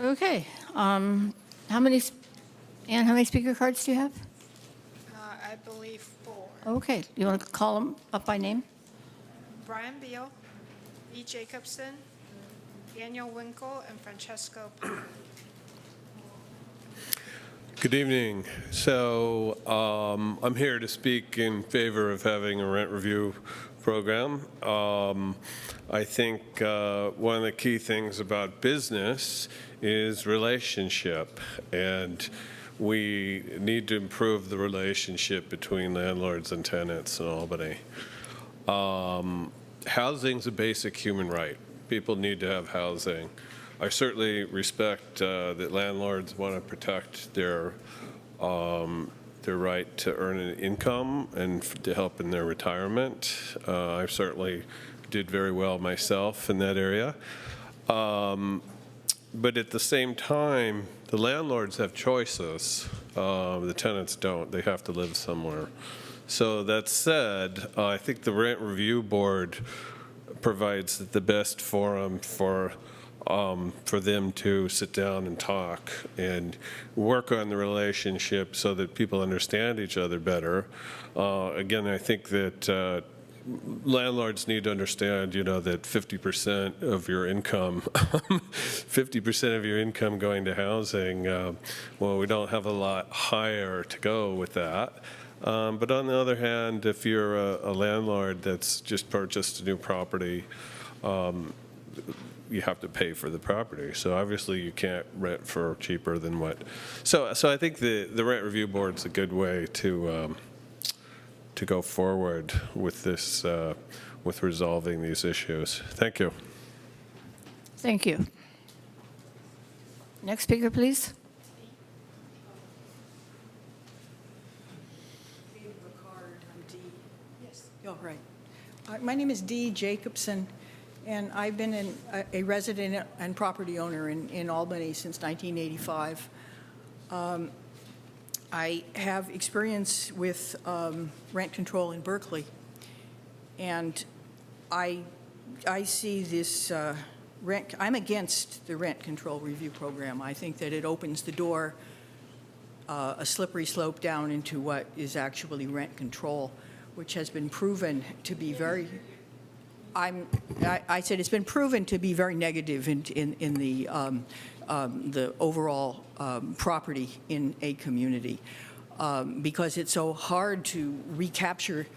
S1: Okay, how many, Ann, how many speaker cards do you have?
S17: I believe 4.
S1: Okay, you want to call them up by name?
S17: Brian Beal, E. Jacobson, Daniel Winkle, and Francesco.
S11: Good evening. So I'm here to speak in favor of having a rent review program. I think one of the key things about business is relationship, and we need to improve the relationship between landlords and tenants in Albany. Housing's a basic human right. People need to have housing. I certainly respect that landlords want to protect their right to earn an income and to help in their retirement. I certainly did very well myself in that area. But at the same time, the landlords have choices. The tenants don't. They have to live somewhere. So that said, I think the Rent Review Board provides the best forum for them to sit down and talk and work on the relationship so that people understand each other better. Again, I think that landlords need to understand, that 50% of your income, 50% of your income going to housing, well, we don't have a lot higher to go with that. But on the other hand, if you're a landlord that's just purchased a new property, you have to pay for the property. So obviously you can't rent for cheaper than what. So I think the Rent Review Board's a good way to go forward with this, with resolving these issues. Thank you.
S1: Thank you. Next speaker, please.
S19: Oh, right. My name is Dee Jacobson, and I've been a resident and property owner in Albany since 1985. I have experience with rent control in Berkeley, and I see this I'm against the rent control review program. I think that it opens the door, a slippery slope down into what is actually rent control, which has been proven to be very, I said it's been proven to be very negative in the overall property in a community, because it's so hard to recapture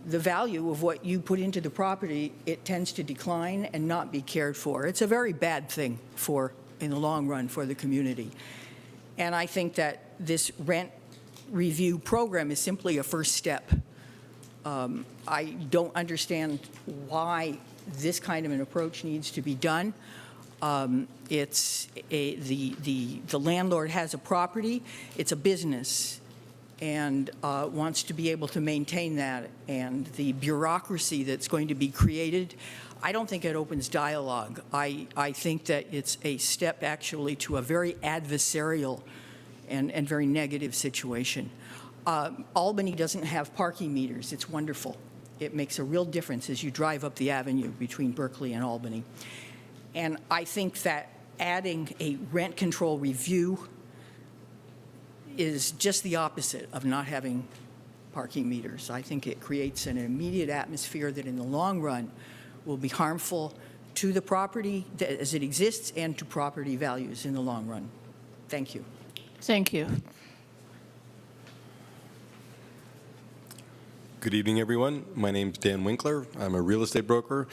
S19: the value of what you put into the property. It tends to decline and not be cared for. It's a very bad thing in the long run for the community. And I think that this rent review program is simply a first step. I don't understand why this kind of an approach needs to be done. The landlord has a property, it's a business, and wants to be able to maintain that. And the bureaucracy that's going to be created, I don't think it opens dialogue. I think that it's a step actually to a very adversarial and very negative situation. Albany doesn't have parking meters. It's wonderful. It makes a real difference as you drive up the avenue between Berkeley and Albany. And I think that adding a rent control review is just the opposite of not having parking meters. I think it creates an immediate atmosphere that in the long run will be harmful to the property as it exists and to property values in the long run. Thank you.
S1: Thank you.
S20: Good evening, everyone. My name's Dan Winkler. I'm a real estate broker.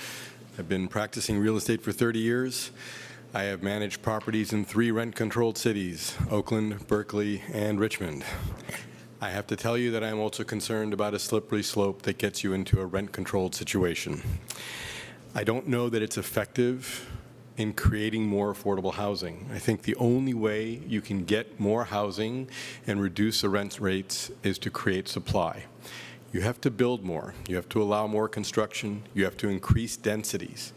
S20: I've been practicing real estate for 30 years. I have managed properties in 3 rent-controlled cities, Oakland, Berkeley, and Richmond. I have to tell you that I'm also concerned about a slippery slope that gets you into a rent-controlled situation. I don't know that it's effective in creating more affordable housing. I think the only way you can get more housing and reduce the rent rates is to create supply. You have to build more. You have to allow more construction. You have to increase densities.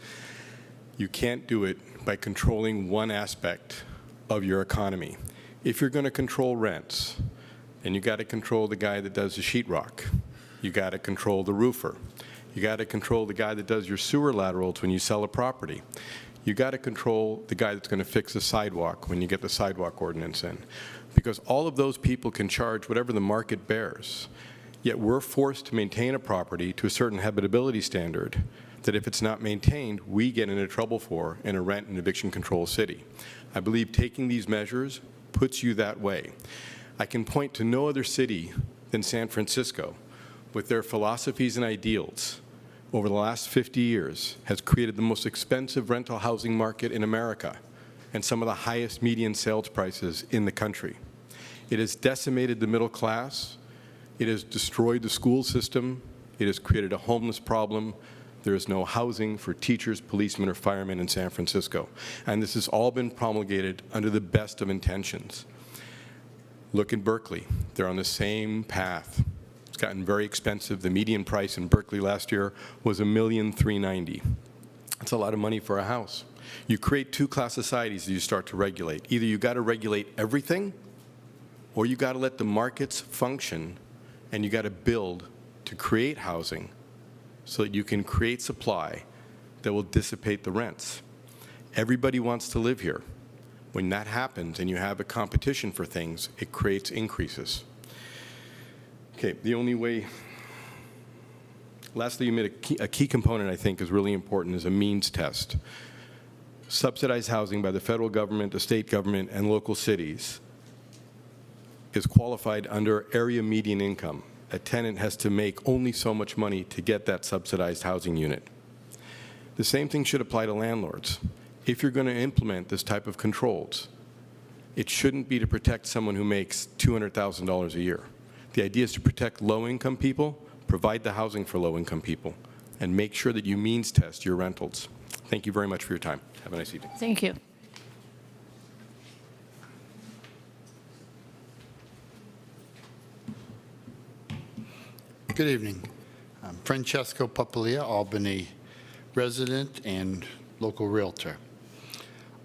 S20: You can't do it by controlling one aspect of your economy. If you're going to control rents, then you got to control the guy that does the sheetrock. You got to control the roofer. You got to control the guy that does your sewer laterals when you sell a property. You got to control the guy that's going to fix the sidewalk when you get the sidewalk ordinance in. Because all of those people can charge whatever the market bears. Yet we're forced to maintain a property to a certain habitability standard that if it's not maintained, we get into trouble for in a rent and eviction control city. I believe taking these measures puts you that way. I can point to no other city than San Francisco, with their philosophies and ideals over the last 50 years, has created the most expensive rental housing market in America and some of the highest median sales prices in the country. It has decimated the middle class. It has destroyed the school system. It has created a homeless problem. There is no housing for teachers, policemen, or firemen in San Francisco. And this has all been promulgated under the best of intentions. Look at Berkeley. They're on the same path. It's gotten very expensive. The median price in Berkeley last year was $1,390,000. That's a lot of money for a house. You create two-class societies that you start to regulate. Either you got to regulate everything, or you got to let the markets function, and you got to build to create housing so that you can create supply that will dissipate the rents. Everybody wants to live here. When that happens and you have a competition for things, it creates increases. Okay, the only way, lastly, you made a key component I think is really important is a means test. Subsidized housing by the federal government, the state government, and local cities is qualified under area median income. A tenant has to make only so much money to get that subsidized housing unit. The same thing should apply to landlords. If you're going to implement this type of controls, it shouldn't be to protect someone who makes $200,000 a year. The idea is to protect low-income people, provide the housing for low-income people, and make sure that you means test your rentals. Thank you very much for your time. Have a nice evening.
S1: Thank you.
S21: Good evening. I'm Francesco Papalia, Albany resident and local realtor.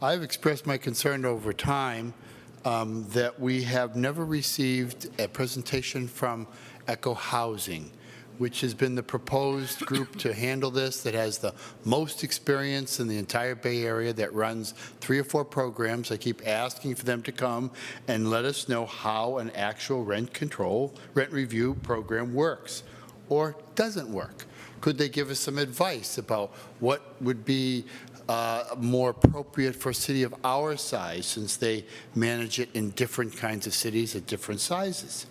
S21: I've expressed my concern over time that we have never received a presentation from Echo Housing which has been the proposed group to handle this, that has the most experience in the entire Bay Area, that runs 3 or 4 programs. I keep asking for them to come and let us know how an actual rent review program works or doesn't work. Could they give us some advice about what would be more appropriate for a city of our size, since they manage it in different kinds of cities at different sizes?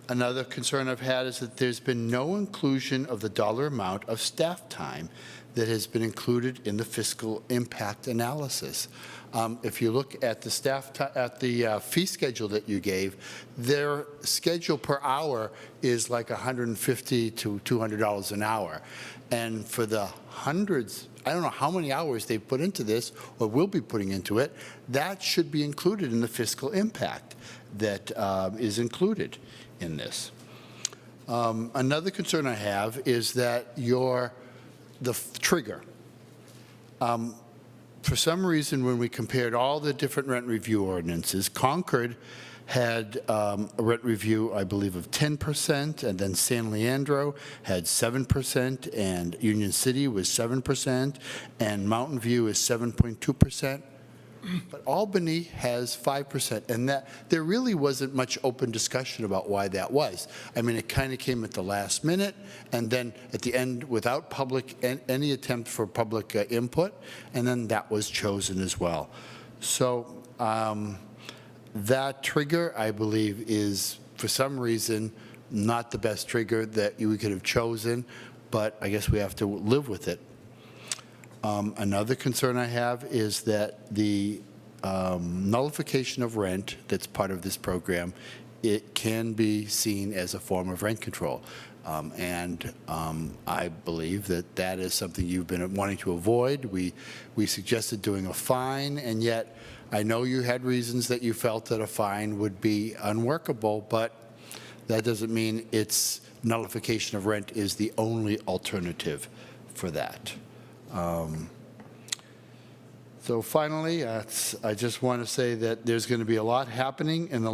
S21: Another concern I've had is that there's been no inclusion of the dollar amount of staff time that has been included in the fiscal impact analysis. If you look at the fee schedule that you gave, their schedule per hour is like $150 to $200 an hour. And for the hundreds, I don't know how many hours they've put into this or will be putting into it, that should be included in the fiscal impact that is included in this. Another concern I have is that the trigger. For some reason, when we compared all the different rent review ordinances, Concord had a rent review, I believe, of 10%, and then San Leandro had 7%, and Union City was 7%, and Mountain View is 7.2%. But Albany has 5%, and that there really wasn't much open discussion about why that was. I mean, it kind of came at the last minute, and then at the end, without any attempt for public input, and then that was chosen as well. So that trigger, I believe, is for some reason not the best trigger that we could have chosen, but I guess we have to live with it. Another concern I have is that the nullification of rent that's part of this program, it can be seen as a form of rent control. I believe that that is something you've been wanting to avoid. We suggested doing a fine, and yet I know you had reasons that you felt that a fine would be unworkable, but that doesn't mean its nullification of rent is the only alternative for that. So finally, I just want to say that there's going to be a lot happening in the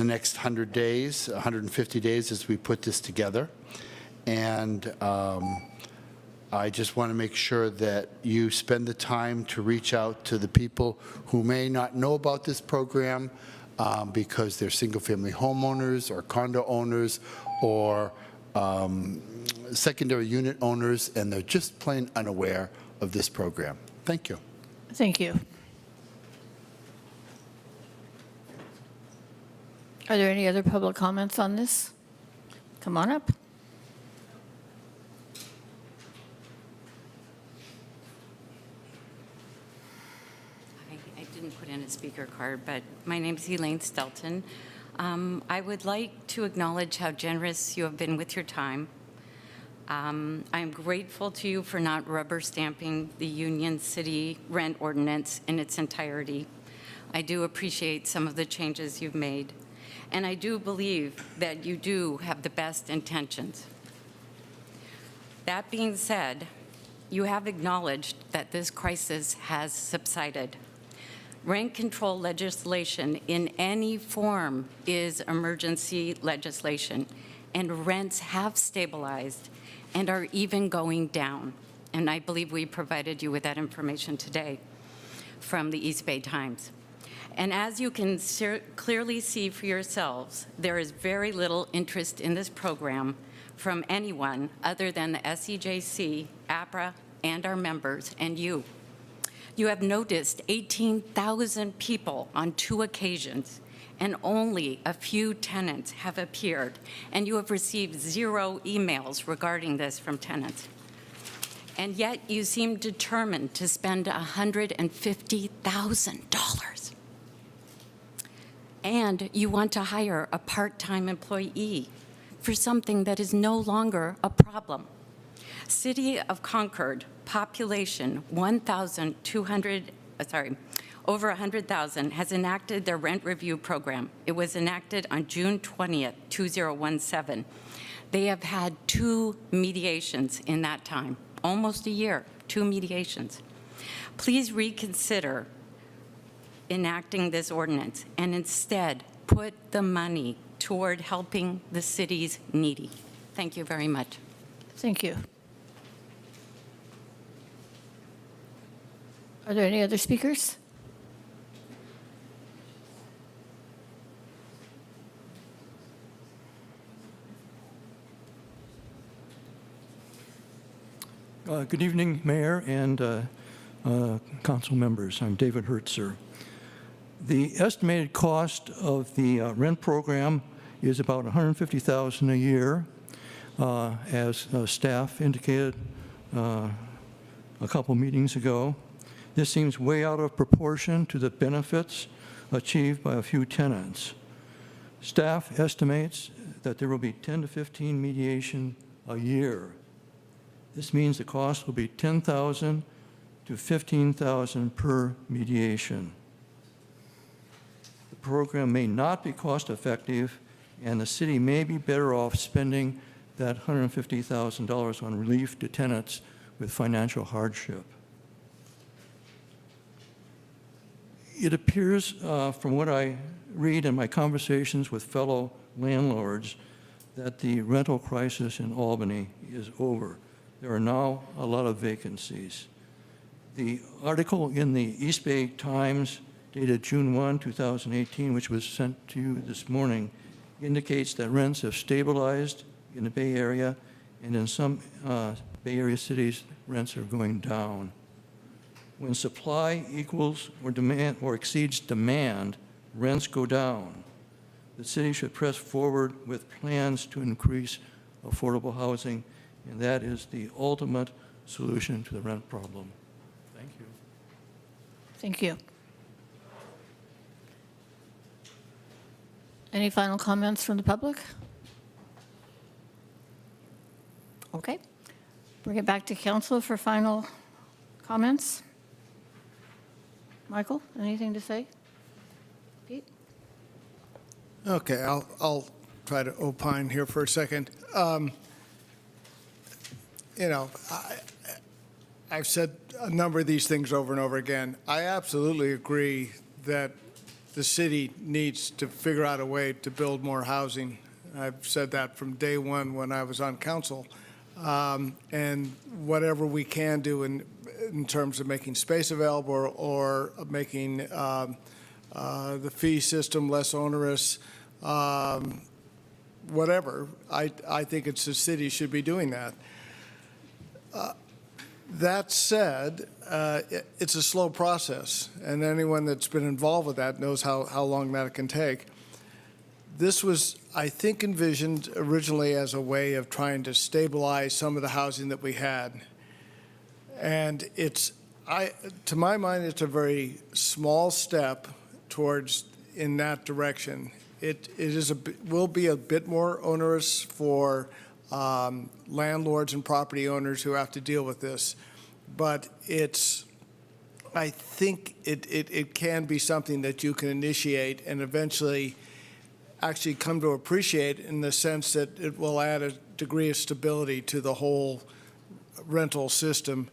S21: next 100 days, 150 days as we put this together. And I just want to make sure that you spend the time to reach out to the people who may not know about this program because they're single-family homeowners or condo owners or secondary unit owners, and they're just plain unaware of this program. Thank you.
S1: Thank you. Are there any other public comments on this? Come on up.
S2: I didn't put in a speaker card, but my name is Elaine Stelton. I would like to acknowledge how generous you have been with your time. I'm grateful to you for not rubber stamping the Union City rent ordinance in its entirety. I do appreciate some of the changes you've made, and I do believe that you do have the best intentions. That being said, you have acknowledged that this crisis has subsided. Rent control legislation in any form is emergency legislation, and rents have stabilized and are even going down. And I believe we provided you with that information today from the East Bay Times. And as you can clearly see for yourselves, there is very little interest in this program from anyone other than the SEJC, APRA, and our members, and you. You have noticed 18,000 people on 2 occasions, and only a few tenants have appeared, and you have received 0 emails regarding this from tenants. And yet you seem determined to spend $150,000. And you want to hire a part-time employee for something that is no longer a problem. City of Concord, population over 100,000, has enacted their rent review program. It was enacted on June 20th, 2017. They have had 2 mediations in that time, almost a year, 2 mediations. Please reconsider enacting this ordinance and instead put the money toward helping the city's needy. Thank you very much.
S1: Thank you. Are there any other speakers?
S3: Good evening, Mayor and council members. I'm David Hertzer. The estimated cost of the rent program is about $150,000 a year, as staff indicated a couple meetings ago. This seems way out of proportion to the benefits achieved by a few tenants. Staff estimates that there will be 10 to 15 mediation a year. This means the cost will be $10,000 to $15,000 per mediation. The program may not be cost effective, and the city may be better off spending that $150,000 on relief to tenants with financial hardship. It appears from what I read in my conversations with fellow landlords that the rental crisis in Albany is over. There are now a lot of vacancies. The article in the East Bay Times dated June 1, 2018, which was sent to you this morning, indicates that rents have stabilized in the Bay Area, and in some Bay Area cities, rents are going down. When supply equals or demand or exceeds demand, rents go down. The city should press forward with plans to increase affordable housing, and that is the ultimate solution to the rent problem. Thank you.
S1: Thank you. Any final comments from the public? Okay. Bring it back to council for final comments. Michael, anything to say? Pete?
S6: Okay, I'll try to opine here for a second. I've said a number of these things over and over again. I absolutely agree that the city needs to figure out a way to build more housing. I've said that from day one when I was on council. And whatever we can do in terms of making space available or making the fee system less onerous, whatever, I think it's the city should be doing that. That said, it's a slow process, and anyone that's been involved with that knows how long that can take. This was, I think, envisioned originally as a way of trying to stabilize some of the housing that we had. And to my mind, it's a very small step towards in that direction. It will be a bit more onerous for landlords and property owners who have to deal with this, but I think it can be something that you can initiate and eventually actually come to appreciate, in the sense that it will add a degree of stability to the whole rental system.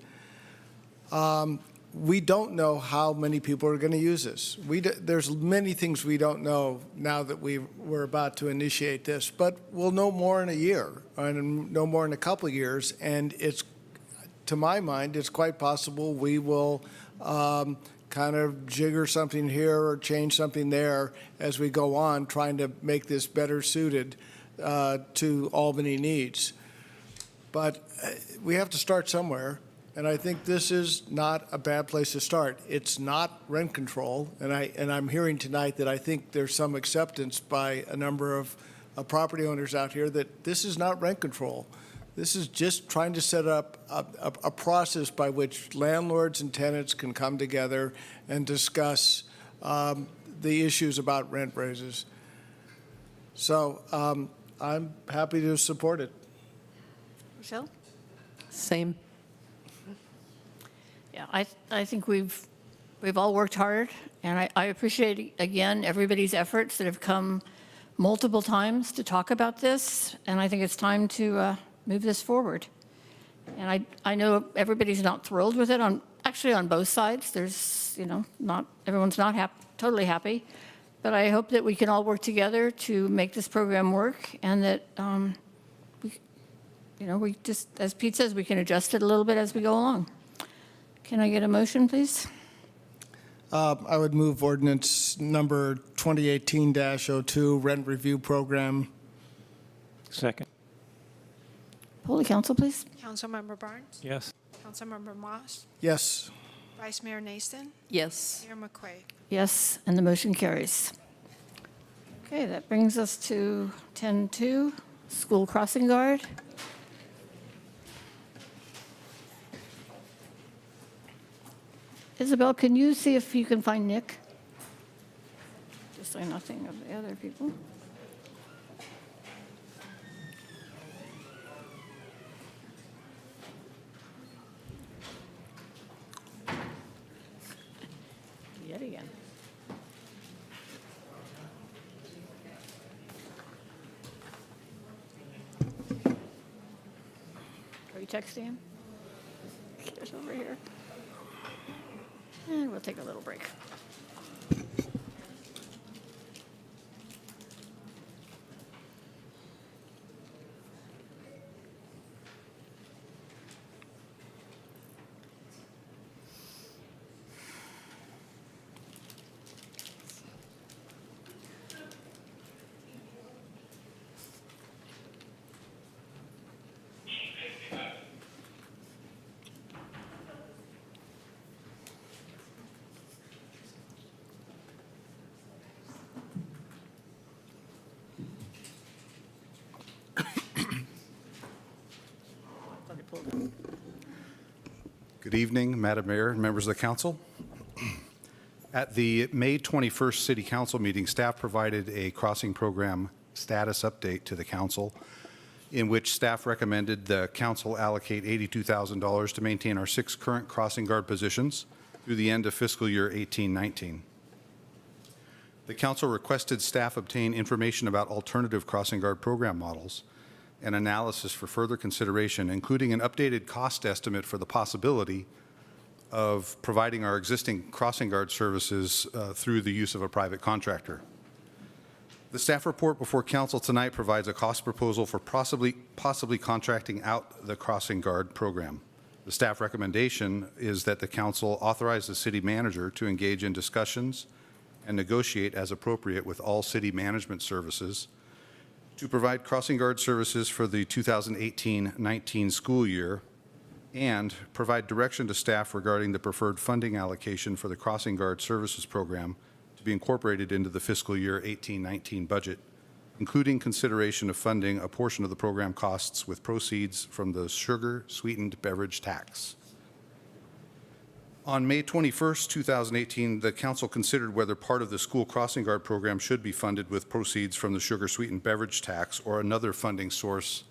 S6: We don't know how many people are going to use this. There's many things we don't know now that we're about to initiate this, but we'll know more in a year, and no more in a couple of years. And to my mind, it's quite possible we will kind of jigger something here or change something there as we go on, trying to make this better suited to Albany needs. But we have to start somewhere. And I think this is not a bad place to start. It's not rent control, and I'm hearing tonight that I think there's some acceptance by a number of property owners out here that this is not rent control. This is just trying to set up a process by which landlords and tenants can come together and discuss the issues about rent raises. So I'm happy to support it.
S1: Michelle?
S14: Same.
S1: Yeah, I think we've all worked hard, and I appreciate, again, everybody's efforts that have come multiple times to talk about this, and I think it's time to move this forward. And I know everybody's not thrilled with it, actually on both sides. There's, not everyone's not totally happy, But I hope that we can all work together to make this program work, and that, we just, as Pete says, we can adjust it a little bit as we go along. Can I get a motion, please?
S6: I would move ordinance number 2018-02, rent review program.
S15: Second.
S1: Poll the council, please.
S17: Councilmember Barnes?
S15: Yes.
S17: Councilmember Moss?
S6: Yes.
S17: Vice Mayor Nason?
S14: Yes.
S17: Mayor McQuaid?
S1: Yes, and the motion carries. Okay, that brings us to 10-2, school crossing guard. Isabel, can you see if you can find Nick? Just say nothing of the other people. Yet again. Are you texting him? Get over here. And we'll take a little break.
S4: Good evening, Madam Mayor and members of the council. At the May 21st City Council meeting, staff provided a crossing program status update to the council, in which staff recommended the council allocate $82,000 to maintain our 6 current crossing guard positions through the end of fiscal year 18-19. The council requested staff obtain information about alternative crossing guard program models and analysis for further consideration, including an updated cost estimate for the possibility of providing our existing crossing guard services through the use of a private contractor. The staff report before council tonight provides a cost proposal for possibly contracting out the crossing guard program. The staff recommendation is that the council authorize the city manager to engage in discussions and negotiate as appropriate with all city management services to provide crossing guard services for the 2018-19 school year, and provide direction to staff regarding the preferred funding allocation for the crossing guard services program to be incorporated into the fiscal year 18-19 budget, including consideration of funding a portion of the program costs with proceeds from the sugar sweetened beverage tax. On May 21st, 2018, the council considered whether part of the school crossing guard program should be funded with proceeds from the sugar sweetened beverage tax or another funding source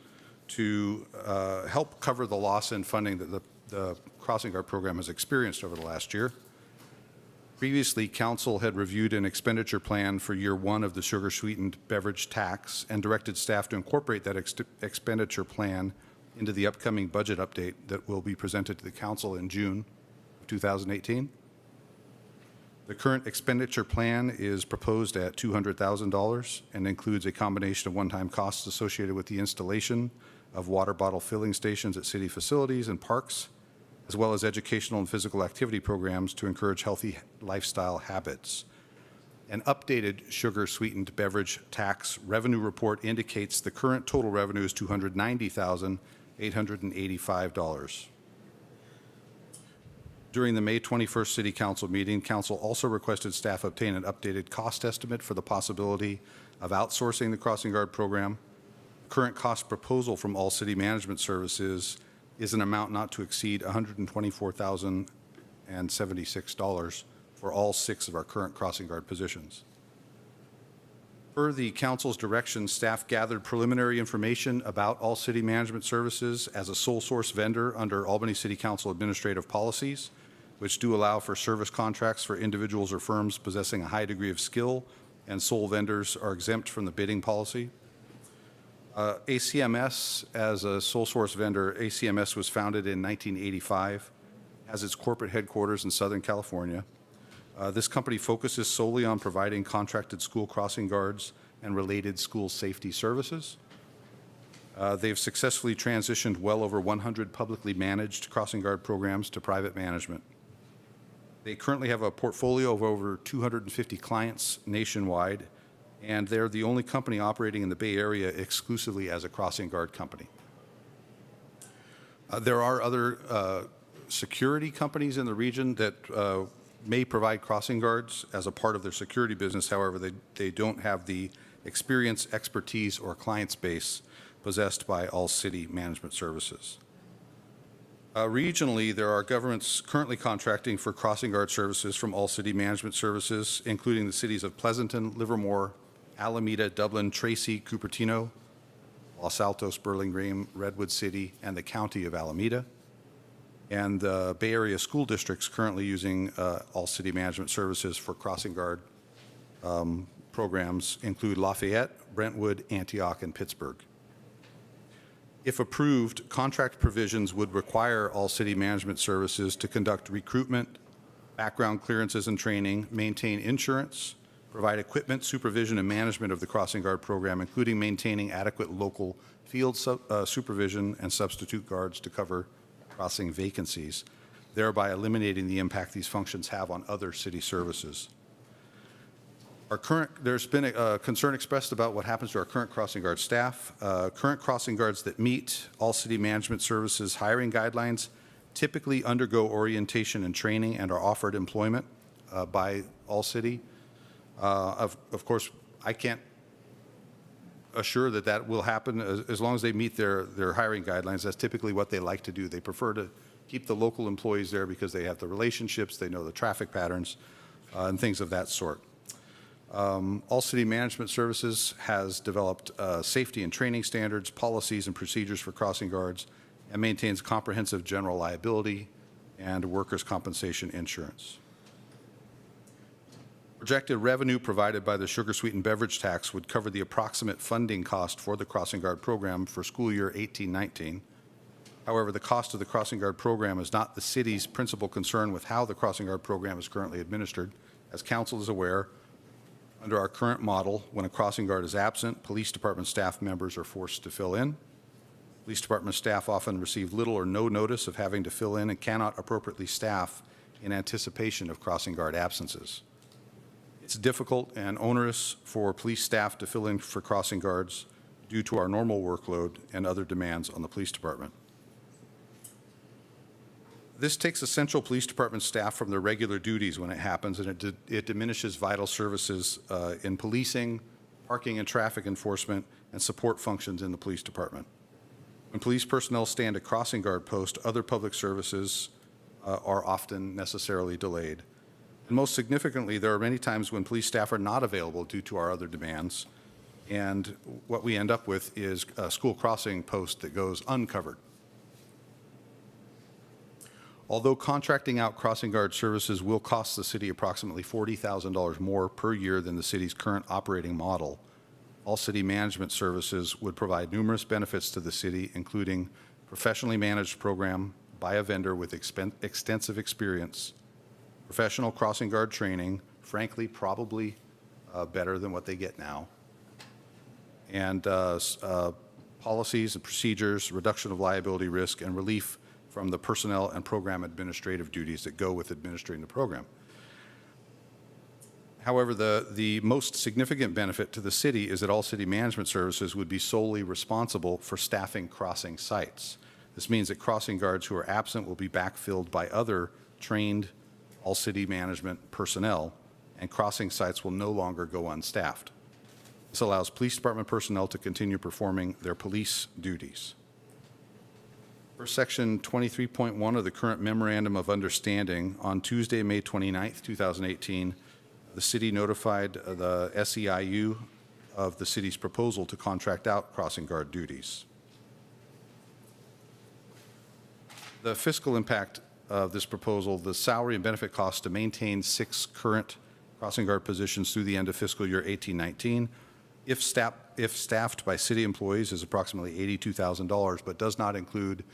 S4: to help cover the loss in funding that the crossing guard program has experienced over the last year. Previously, council had reviewed an expenditure plan for year 1 of the sugar sweetened beverage tax and directed staff to incorporate that expenditure plan into the upcoming budget update that will be presented to the council in June 2018. The current expenditure plan is proposed at $200,000 and includes a combination of one-time costs associated with the installation of water bottle filling stations at city facilities and parks, as well as educational and physical activity programs to encourage healthy lifestyle habits. An updated sugar sweetened beverage tax revenue report indicates the current total revenue is $290,885. During the May 21st City Council meeting, Council also requested staff obtain an updated cost estimate for the possibility of outsourcing the crossing guard program. Current cost proposal from all city management services is an amount not to exceed $124,076 for all 6 of our current crossing guard positions. Per the council's direction, staff gathered preliminary information about all city management services as a sole source vendor under Albany City Council administrative policies, which do allow for service contracts for individuals or firms possessing a high degree of skill, and sole vendors are exempt from the bidding policy. ACMS, as a sole source vendor, ACMS was founded in 1985, has its corporate headquarters in Southern California. This company focuses solely on providing contracted school crossing guards and related school safety services. They've successfully transitioned well over 100 publicly managed crossing guard programs to private management. They currently have a portfolio of over 250 clients nationwide, and they're the only company operating in the Bay Area exclusively as a crossing guard company. There are other security companies in the region that may provide crossing guards as a part of their security business. However, they don't have the experience, expertise, or client base possessed by All City Management Services. Regionally, there are governments currently contracting for crossing guard services from All City Management Services, including the cities of Pleasanton, Livermore, Alameda, Dublin, Tracy, Cupertino, Los Altos, Burling Green, Redwood City, and the County of Alameda. And the Bay Area school districts currently using All City Management Services for crossing guard programs include Lafayette, Brentwood, Antioch, and Pittsburgh. If approved, contract provisions would require All City Management Services to conduct recruitment, background clearances and training, maintain insurance, provide equipment, supervision, and management of the crossing guard program, including maintaining adequate local field supervision and substitute guards to cover crossing vacancies, thereby eliminating the impact these functions have on other city services. There's been a concern expressed about what happens to our current crossing guard staff. Current crossing guards that meet All City Management Services hiring guidelines typically undergo orientation and training and are offered employment by All City. Of course, I can't assure that that will happen as long as they meet their hiring guidelines. That's typically what they like to do. They prefer to keep the local employees there because they have the relationships, they know the traffic patterns, and things of that sort. All City Management Services has developed safety and training standards, policies, and procedures for crossing guards, and maintains comprehensive general liability and workers' compensation insurance. Projected revenue provided by the sugar-sweetened beverage tax would cover the approximate funding cost for the crossing guard program for school year 18-19. However, the cost of the crossing guard program is not the city's principal concern with how the crossing guard program is currently administered. As council is aware, under our current model, when a crossing guard is absent, police department staff members are forced to fill in. Police department staff often receive little or no notice of having to fill in and cannot appropriately staff in anticipation of crossing guard absences. It's difficult and onerous for police staff to fill in for crossing guards due to our normal workload and other demands on the police department. This takes essential police department staff from their regular duties when it happens, and it diminishes vital services in policing, parking and traffic enforcement, and support functions in the police department. When police personnel stand at crossing guard post, other public services are often necessarily delayed. And most significantly, there are many times when police staff are not available due to our other demands, and what we end up with is a school crossing post that goes uncovered. Although contracting out crossing guard services will cost the city approximately $40,000 more per year than the city's current operating model, All City Management Services would provide numerous benefits to the city, including professionally managed program by a vendor with extensive experience, professional crossing guard training, frankly, probably better than what they get now, and policies and procedures, reduction of liability risk, and relief from the personnel and program administrative duties that go with administering the program. However, the most significant benefit to the city is that All City Management Services would be solely responsible for staffing crossing sites. This means that crossing guards who are absent will be backfilled by other trained All City Management personnel, and crossing sites will no longer go unstaffed. This allows police department personnel to continue performing their police duties. For Section 23.1 of the current Memorandum of Understanding, on Tuesday, May 29, 2018, the city notified the SEIU of the city's proposal to contract out crossing guard duties. The fiscal impact of this proposal, the salary and benefit costs to maintain 6 current crossing guard positions through the end of fiscal year 18-19, if staffed by city employees, is approximately $82,000, but does not include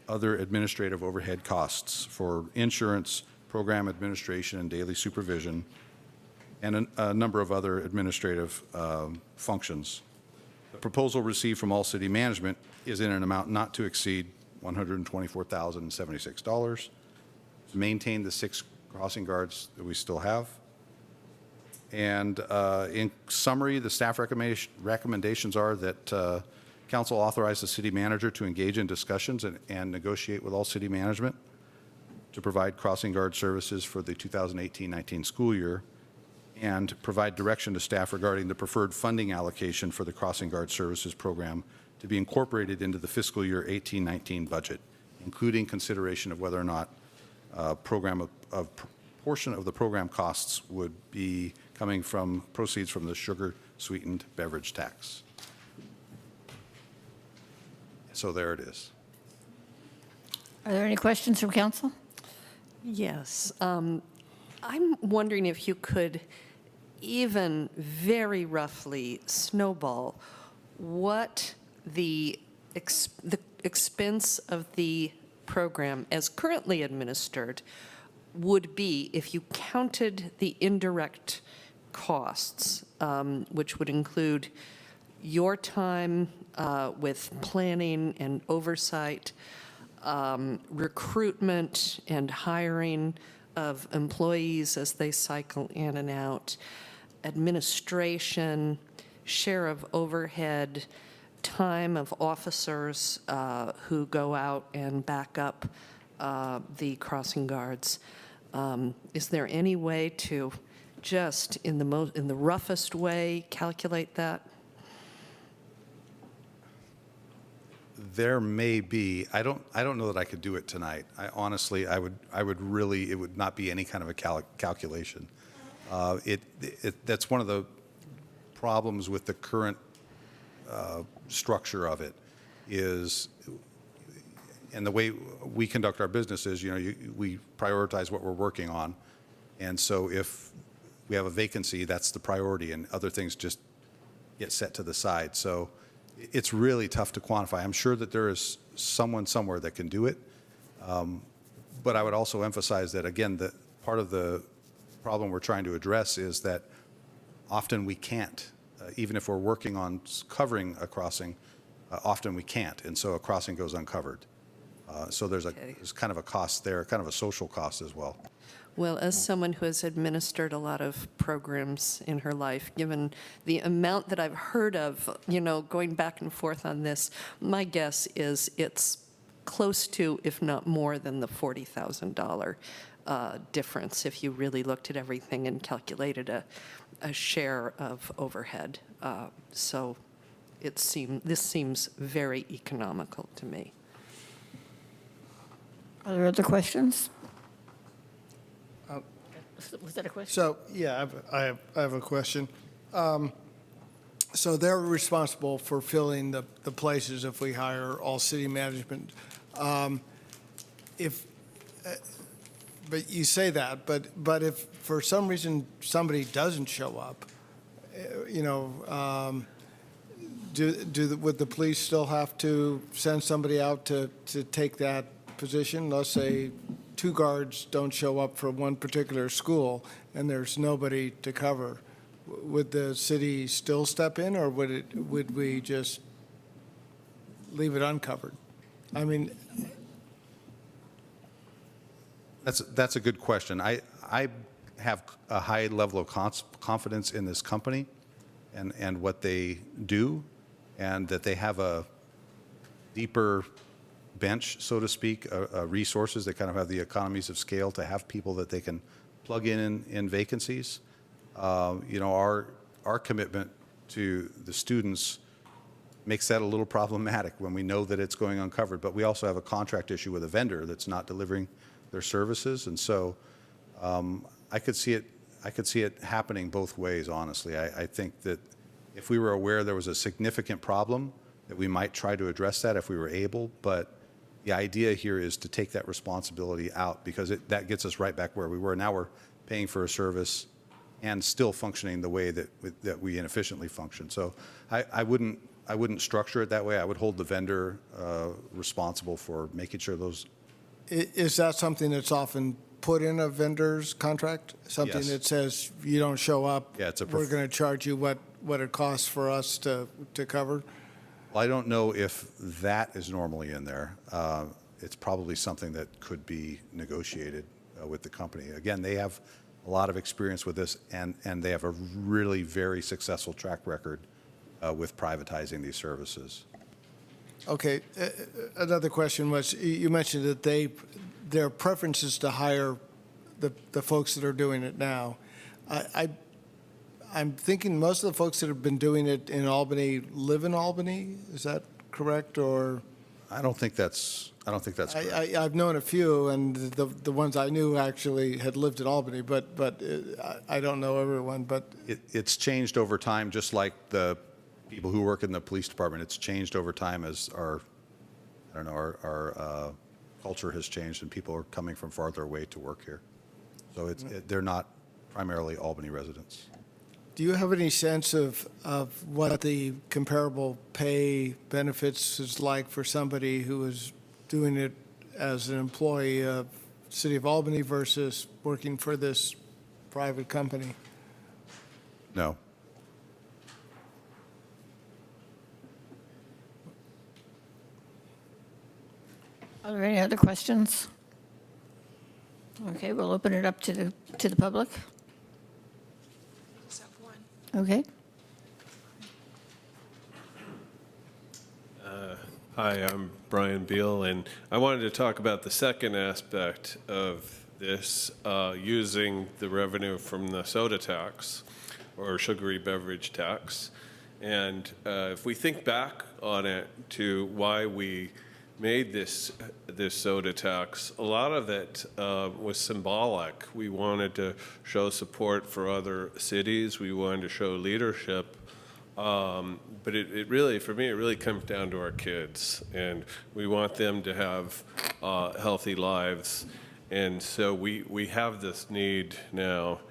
S4: other administrative overhead costs for insurance, program administration and daily supervision, and a number of other administrative functions. The proposal received from All City Management is in an amount not to exceed $124,076 to maintain the 6 crossing guards that we still have. And in summary, the staff recommendations are that council authorize the city manager to engage in discussions and negotiate with All City Management to provide crossing guard services for the 2018-19 school year, and provide direction to staff regarding the preferred funding allocation for the crossing guard services program to be incorporated into the fiscal year 18-19 budget, including consideration of whether or not portion of the program costs would be coming from proceeds from the sugar-sweetened beverage tax. So there it is.
S1: Are there any questions from council?
S14: Yes. I'm wondering if you could even very roughly snowball what the expense of the program as currently administered would be if you counted the indirect costs, which would include your time with planning and oversight, recruitment and hiring of employees as they cycle in and out, administration, share of overhead, time of officers who go out and back up the crossing guards. Is there any way to just, in the roughest way, calculate that?
S4: There may be. I don't know that I could do it tonight. Honestly, I would really, it would not be any kind of a calculation. That's one of the problems with the current structure of it is, and the way we conduct our business is, we prioritize what we're working on. And so if we have a vacancy, that's the priority, and other things just get set to the side. So it's really tough to quantify. I'm sure that there is someone somewhere that can do it. But I would also emphasize that, again, that part of the problem we're trying to address is that often we can't. Even if we're working on covering a crossing, often we can't. And so a crossing goes uncovered. So there's kind of a cost there, kind of a social cost as well.
S14: Well, as someone who has administered a lot of programs in her life, given the amount that I've heard of, going back and forth on this, my guess is it's close to, if not more than, the $40,000 difference if you really looked at everything and calculated a share of overhead. So this seems very economical to me.
S1: Are there other questions? Was that a question?
S6: So, yeah, I have a question. So they're responsible for filling the places if we hire All City Management. But you say that, but if for some reason somebody doesn't show up, would the police still have to send somebody out to take that position? Let's say 2 guards don't show up for one particular school and there's nobody to cover. Would the city still step in, or would we just leave it uncovered? I mean,
S4: that's a good question. I have a high level of confidence in this company and what they do, and that they have a deeper bench, so to speak, resources. They kind of have the economies of scale to have people that they can plug in vacancies. Our commitment to the students makes that a little problematic when we know that it's going uncovered. But we also have a contract issue with a vendor that's not delivering their services, and so I could see it happening both ways. Honestly, I think that if we were aware there was a significant problem, that we might try to address that if we were able. But the idea here is to take that responsibility out, because that gets us right back where we were. Now we're paying for a service and still functioning the way that we inefficiently function. So I wouldn't structure it that way. I would hold the vendor responsible for making sure those.
S6: Is that something that's often put in a vendor's contract? Something
S4: Yes.
S6: that says you don't show up?
S4: Yeah, it's a
S6: We're going to charge you what it costs for us to cover?
S4: Well, I don't know if that is normally in there. It's probably something that could be negotiated with the company. Again, they have a lot of experience with this, and they have a really very successful track record with privatizing these services.
S6: Okay. Another question was, you mentioned that their preference is to hire the folks that are doing it now. I'm thinking most of the folks that have been doing it in Albany live in Albany. Is that correct, or?
S4: I don't think that's correct.
S6: I've known a few, and the ones I knew actually had lived in Albany, but I don't know everyone. But
S4: It's changed over time, just like the people who work in the police department. It's changed over time as our culture has changed, and people are coming from farther away to work here. So they're not primarily Albany residents.
S6: do you have any sense of what the comparable pay benefits is like for somebody who is doing it as an employee of City of Albany versus working for this private company?
S4: No.
S1: Are there any other questions? Okay, we'll open it up to the public.
S17: Just have one.
S1: Okay.
S11: Hi, I'm Brian Beal, and I wanted to talk about the second aspect of this, using the revenue from the soda tax or sugary beverage tax. And if we think back on it to why we made this soda tax, a lot of it was symbolic. We wanted to show support for other cities. We wanted to show leadership. But it really, for me, it really comes down to our kids, and we want them to have healthy lives. And so we have this need now.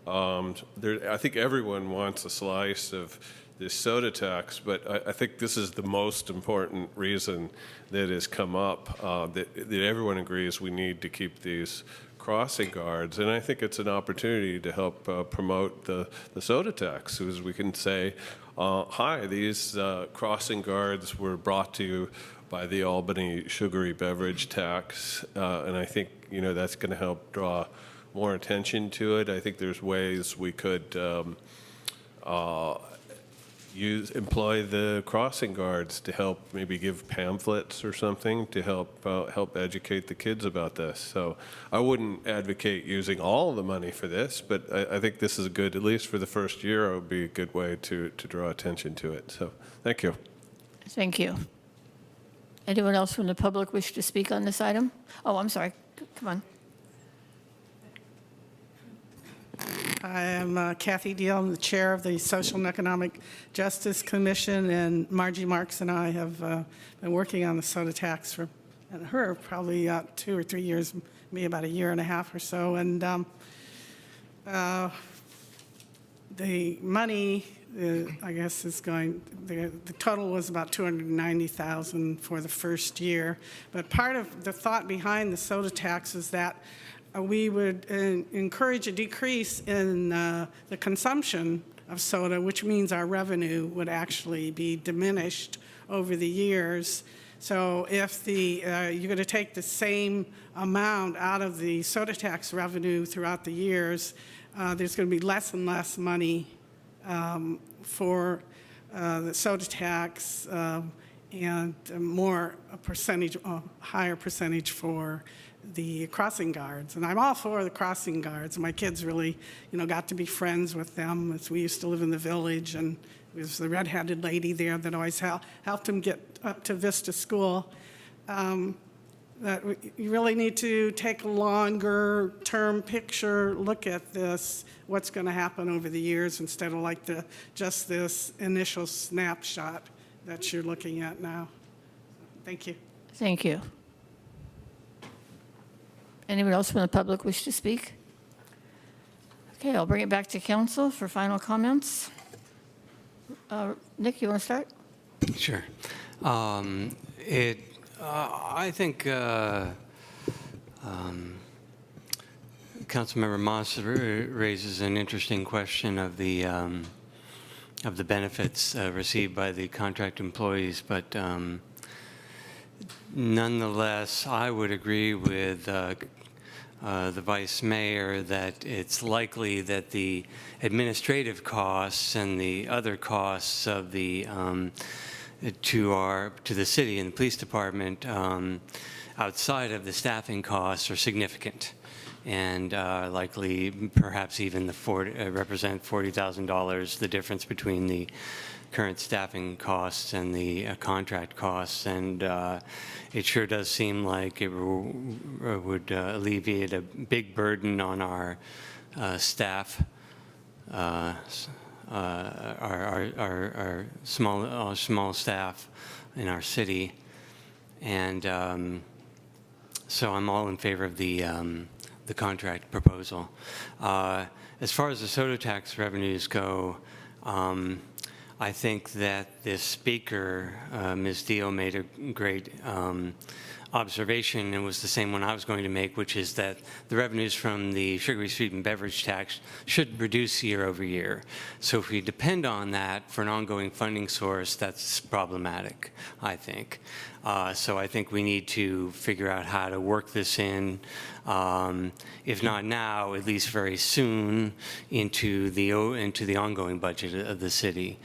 S11: I think everyone wants a slice of this soda tax, but I think this is the most important reason that has come up, that everyone agrees we need to keep these crossing guards. And I think it's an opportunity to help promote the soda tax, because we can say, hi, these crossing guards were brought to you by the Albany sugary beverage tax, and I think that's going to help draw more attention to it. I think there's ways we could employ the crossing guards to help maybe give pamphlets or something to help educate the kids about this. So I wouldn't advocate using all of the money for this, but I think this is a good, at least for the first year, it would be a good way to draw attention to it. So thank you.
S1: Thank you. Anyone else from the public wish to speak on this item? Oh, I'm sorry. Come on.
S8: I am Kathy Deal. I'm the chair of the Social and Economic Justice Commission, and Margie Marks and I have been working on the soda tax for probably 2 or 3 years, maybe about a year and a half or so. And the money, I guess, is going. The total was about $290,000 for the first year. But part of the thought behind the soda tax is that we would encourage a decrease in the consumption of soda, which means our revenue would actually be diminished over the years. So if you're going to take the same amount out of the soda tax revenue throughout the years, there's going to be less and less money for the soda tax and a higher percentage for the crossing guards. And I'm all for the crossing guards. My kids really, got to be friends with them, as we used to live in the village, and there was the red-headed lady there that always helped them get up to Vista School. That you really need to take a longer-term picture look at this, what's going to happen over the years, instead of like just this initial snapshot that you're looking at now. Thank you.
S1: Thank you. Anyone else from the public wish to speak? Okay, I'll bring it back to council for final comments. Nick, you want to start?
S5: Sure. I think Councilmember Moss raises an interesting question of the benefits received by the contract employees, but nonetheless, I would agree with the Vice Mayor that it's likely that the administrative costs and the other costs of the to the city and the police department outside of the staffing costs are significant, and likely perhaps even represent $40,000, the difference between the current staffing costs and the contract costs. And it sure does seem like it would alleviate a big burden on our staff, our small staff in our city. And so I'm all in favor of the contract proposal. As far as the soda tax revenues go, I think that this speaker, Ms. Dio, made a great observation, and was the same one I was going to make, which is that the revenues from the sugary sweetened beverage tax should reduce year over year. So if we depend on that for an ongoing funding source, that's problematic, I think. So I think we need to figure out how to work this in, if not now, at least very soon, into the ongoing budget of the city.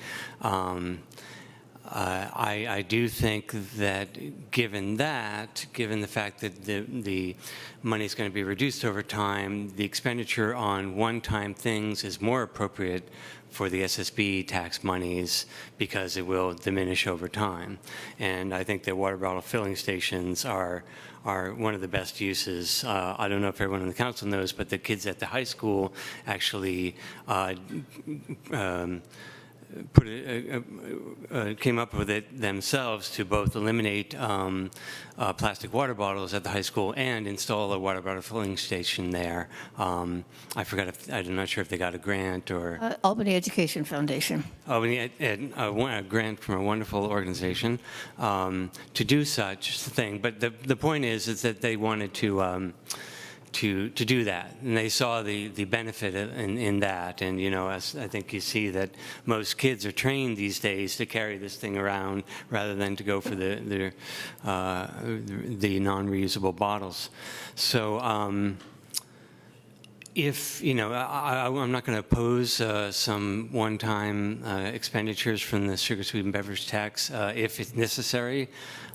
S5: I do think that given the fact that the money is going to be reduced over time, the expenditure on one-time things is more appropriate for the SSB tax monies because it will diminish over time. And I think that water bottle filling stations are one of the best uses. I don't know if everyone in the council knows, but the kids at the high school actually came up with it themselves to both eliminate plastic water bottles at the high school and install a water bottle filling station there. I'm not sure if they got a grant or...
S1: Albany Education Foundation.
S5: Albany, a grant from a wonderful organization to do such thing. But the point is that they wanted to do that, and they saw the benefit in that. And as I think you see that most kids are trained these days to carry this thing around rather than to go for the non-reusable bottles. So if I'm not going to oppose some one-time expenditures from the sugar sweetened beverage tax if it's necessary.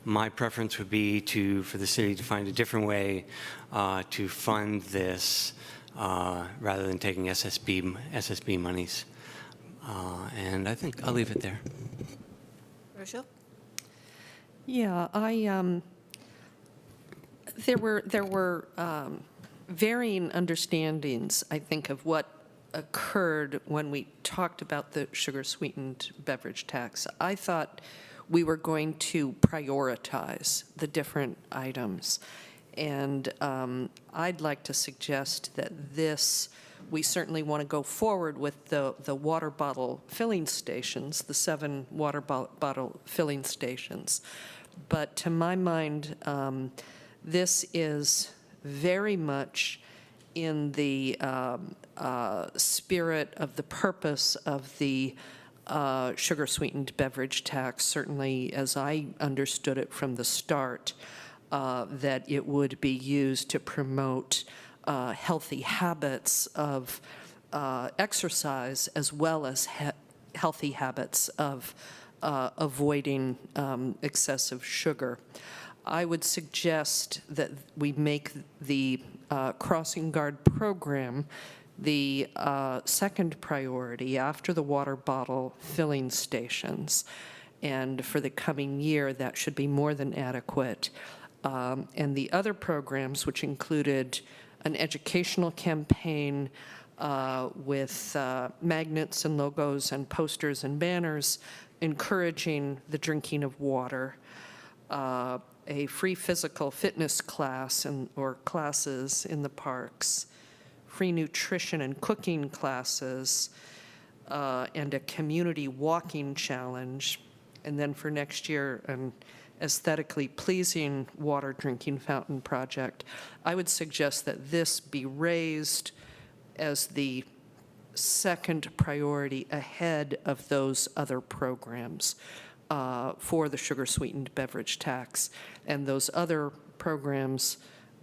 S5: My preference would be for the city to find a different way to fund this rather than taking SSB monies. And I think I'll leave it there.
S1: Rochelle?
S14: Yeah, there were varying understandings, I think, of what occurred when we talked about the sugar-sweetened beverage tax. I thought we were going to prioritize the different items. And I'd like to suggest that we certainly want to go forward with the water bottle filling stations, the 7 water bottle filling stations. But to my mind, this is very much in the spirit of the purpose of the sugar-sweetened beverage tax, certainly as I understood it from the start, that it would be used to promote healthy habits of exercise as well as healthy habits of avoiding excessive sugar. I would suggest that we make the crossing guard program the second priority after the water bottle filling stations. And for the coming year, that should be more than adequate. And the other programs, which included an educational campaign with magnets and logos and posters and banners encouraging the drinking of water, a free physical fitness class or classes in the parks, free nutrition and cooking classes, and a community walking challenge. And then for next year, aesthetically pleasing water drinking fountain project, I would suggest that this be raised as the second priority ahead of those other programs for the sugar-sweetened beverage tax. And those other programs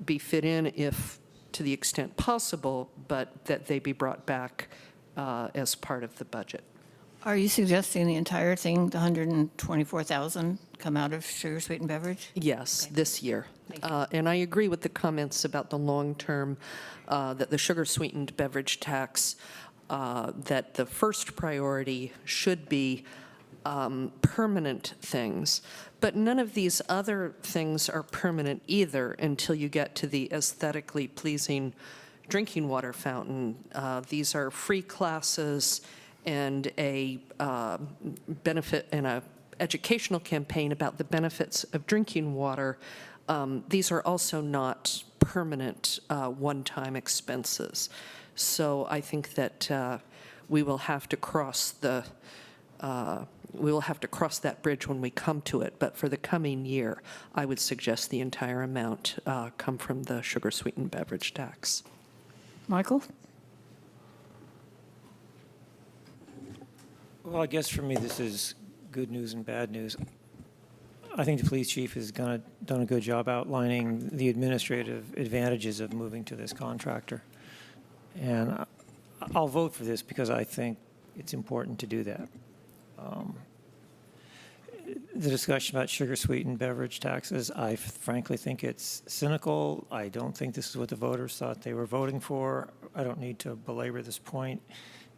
S14: be fit in if, to the extent possible, but that they be brought back as part of the budget.
S1: Are you suggesting the entire thing, the 124,000, come out of sugar sweetened beverage?
S14: Yes, this year. And I agree with the comments about the long term, that the sugar sweetened beverage tax, that the first priority should be permanent things. But none of these other things are permanent either until you get to the aesthetically pleasing drinking water fountain. These are free classes and a benefit and a educational campaign about the benefits of drinking water. These are also not permanent one-time expenses. So I think that we will have to cross that bridge when we come to it. But for the coming year, I would suggest the entire amount come from the sugar-sweetened beverage tax.
S1: Michael?
S15: Well, I guess for me, this is good news and bad news. I think the police chief has done a good job outlining the administrative advantages of moving to this contractor. And I'll vote for this because I think it's important to do that. The discussion about sugar-sweetened beverage taxes, I frankly think it's cynical. I don't think this is what the voters thought they were voting for. I don't need to belabor this point.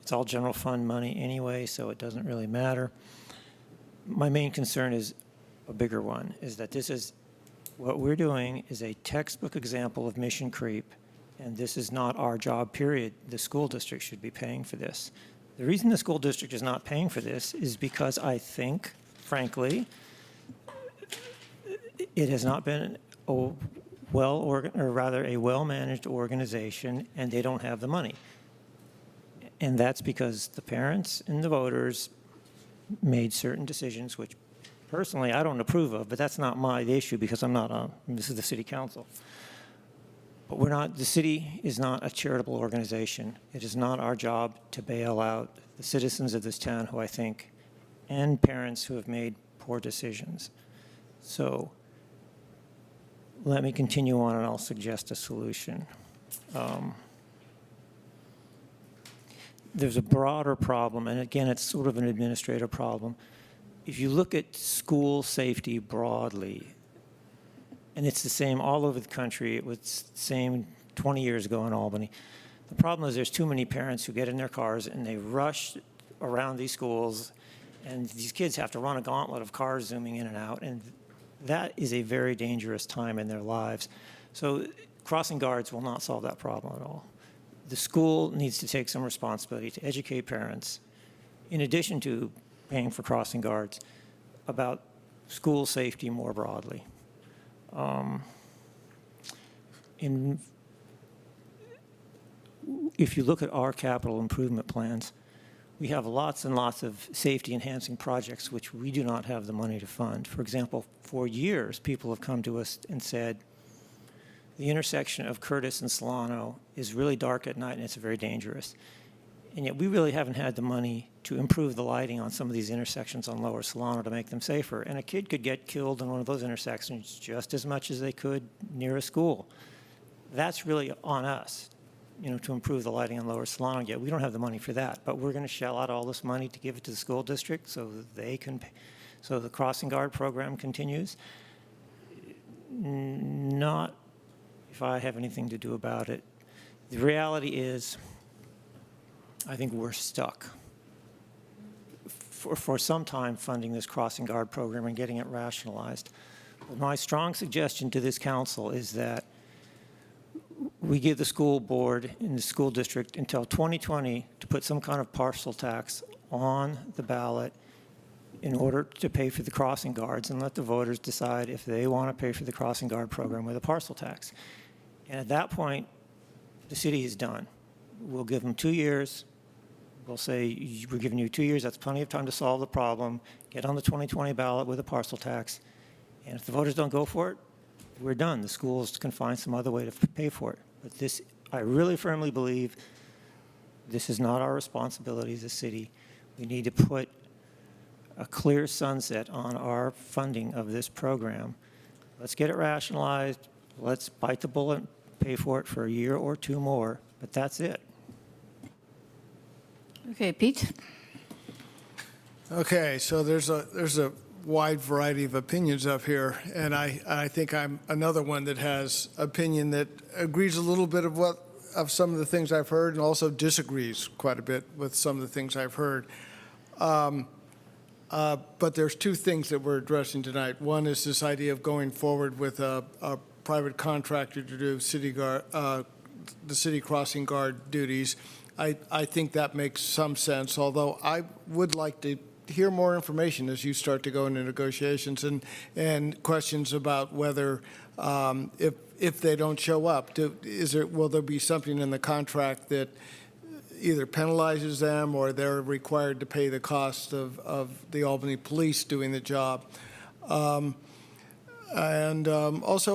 S15: It's all general fund money anyway, so it doesn't really matter. My main concern is a bigger one, is that what we're doing is a textbook example of mission creep, and this is not our job, period. The school district should be paying for this. The reason the school district is not paying for this is because I think, frankly, it has not been a well-managed organization, and they don't have the money. And that's because the parents and the voters made certain decisions, which personally I don't approve of, but that's not my issue because this is the city council. But the city is not a charitable organization. It is not our job to bail out the citizens of this town who I think, and parents who have made poor decisions. So let me continue on and I'll suggest a solution. There's a broader problem, and again, it's sort of an administrative problem. If you look at school safety broadly, and it's the same all over the country, it was the same 20 years ago in Albany. The problem is there's too many parents who get in their cars and they rush around these schools, and these kids have to run a gauntlet of cars zooming in and out, and that is a very dangerous time in their lives. So crossing guards will not solve that problem at all. The school needs to take some responsibility to educate parents, in addition to paying for crossing guards, about school safety more broadly. If you look at our capital improvement plans, we have lots and lots of safety-enhancing projects which we do not have the money to fund. For example, for years, people have come to us and said, the intersection of Curtis and Solano is really dark at night and it's very dangerous. And yet we really haven't had the money to improve the lighting on some of these intersections on Lower Solano to make them safer. And a kid could get killed in one of those intersections just as much as they could near a school. That's really on us, to improve the lighting on Lower Solano. Yet we don't have the money for that, but we're going to shell out all this money to give it to the school district so that they can pay, so the crossing guard program continues. Not if I have anything to do about it. The reality is, I think we're stuck for some time funding this crossing guard program and getting it rationalized. But my strong suggestion to this council is that we give the school board and the school district until 2020 to put some kind of parcel tax on the ballot in order to pay for the crossing guards, and let the voters decide if they want to pay for the crossing guard program with a parcel tax. And at that point, the city is done. We'll give them 2 years. We'll say, we're giving you 2 years. That's plenty of time to solve the problem. Get on the 2020 ballot with a parcel tax. And if the voters don't go for it, we're done. The schools can find some other way to pay for it. But this, I really firmly believe this is not our responsibility as a city. We need to put a clear sunset on our funding of this program. Let's get it rationalized. Let's bite the bullet, pay for it for a year or two more, but that's it.
S1: Okay, Pete?
S6: Okay, so there's a wide variety of opinions up here, and I think I'm another one that has opinion that agrees a little bit of some of the things I've heard and also disagrees quite a bit with some of the things I've heard. But there's two things that we're addressing tonight. One is this idea of going forward with a private contractor to do the city crossing guard duties. I think that makes some sense, although I would like to hear more information as you start to go into negotiations and questions about whether if they don't show up, will there be something in the contract that either penalizes them or they're required to pay the cost of the Albany police doing the job. Also,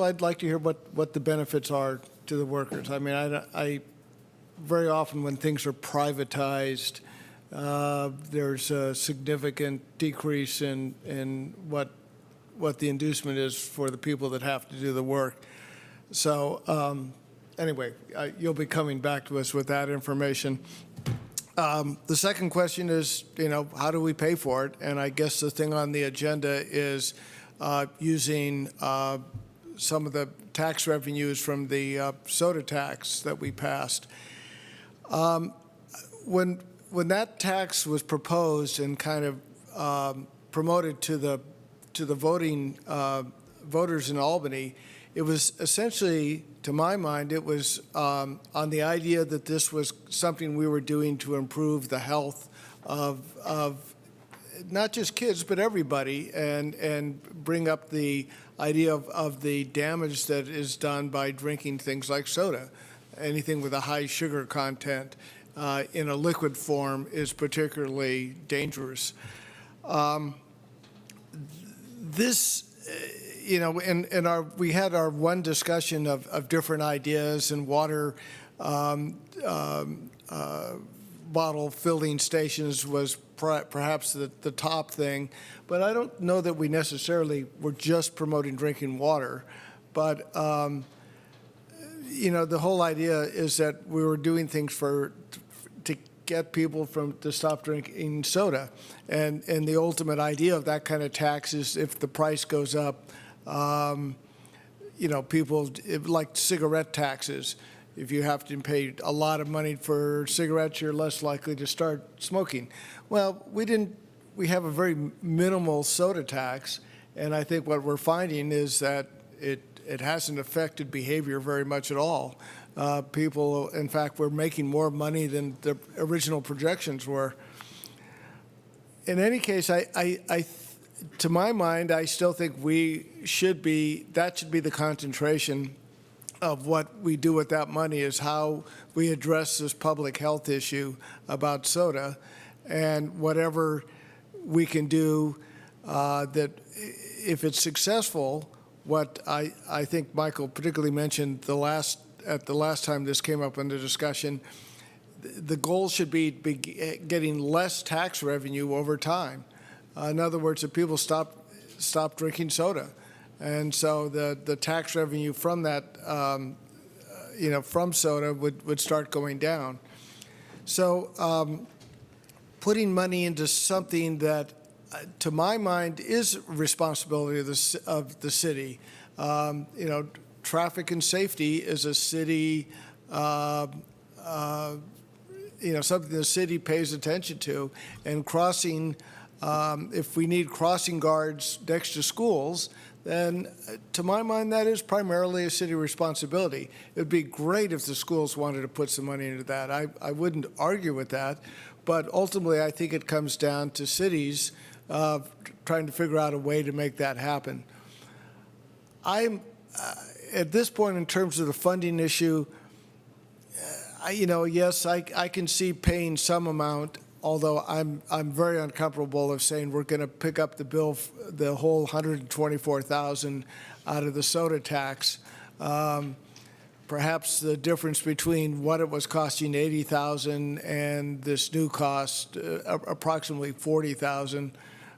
S6: I'd like to hear what the benefits are to the workers. I mean, I very often when things are privatized, there's a significant decrease in what the inducement is for the people that have to do the work. So anyway, you'll be coming back to us with that information. The second question is, how do we pay for it? And I guess the thing on the agenda is using some of the tax revenues from the soda tax that we passed. When that tax was proposed and kind of promoted to the voting voters in Albany, it was essentially, to my mind, it was on the idea that this was something we were doing to improve the health of not just kids, but everybody, and bring up the idea of the damage that is done by drinking things like soda. Anything with a high sugar content in a liquid form is particularly dangerous. We had our one discussion of different ideas, and water bottle filling stations was perhaps the top thing, but I don't know that we necessarily were just promoting drinking water. But the whole idea is that we were doing things to get people to stop drinking soda, and the ultimate idea of that kind of tax is if the price goes up, people like cigarette taxes. If you have to pay a lot of money for cigarettes, you're less likely to start smoking. Well, we have a very minimal soda tax, and I think what we're finding is that it hasn't affected behavior very much at all. People, in fact, we're making more money than the original projections were. In any case, to my mind, I still think that should be the concentration of what we do with that money, is how we address this public health issue about soda, and whatever we can do that, if it's successful, what I think Michael particularly mentioned at the last time this came up in the discussion, the goal should be getting less tax revenue over time. In other words, if people stop drinking soda, and so the tax revenue from that, from soda would start going down. So putting money into something that, to my mind, is responsibility of the city. Traffic and safety is a city, something the city pays attention to, and crossing. If we need crossing guards next to schools, then to my mind, that is primarily a city responsibility. It would be great if the schools wanted to put some money into that. I wouldn't argue with that, but ultimately I think it comes down to cities trying to figure out a way to make that happen. At this point, in terms of the funding issue, yes, I can see paying some amount although I'm very uncomfortable of saying we're going to pick up the bill, the whole $124,000 out of the soda tax. Perhaps the difference between what it was costing, $80,000, and this new cost, approximately $40,000,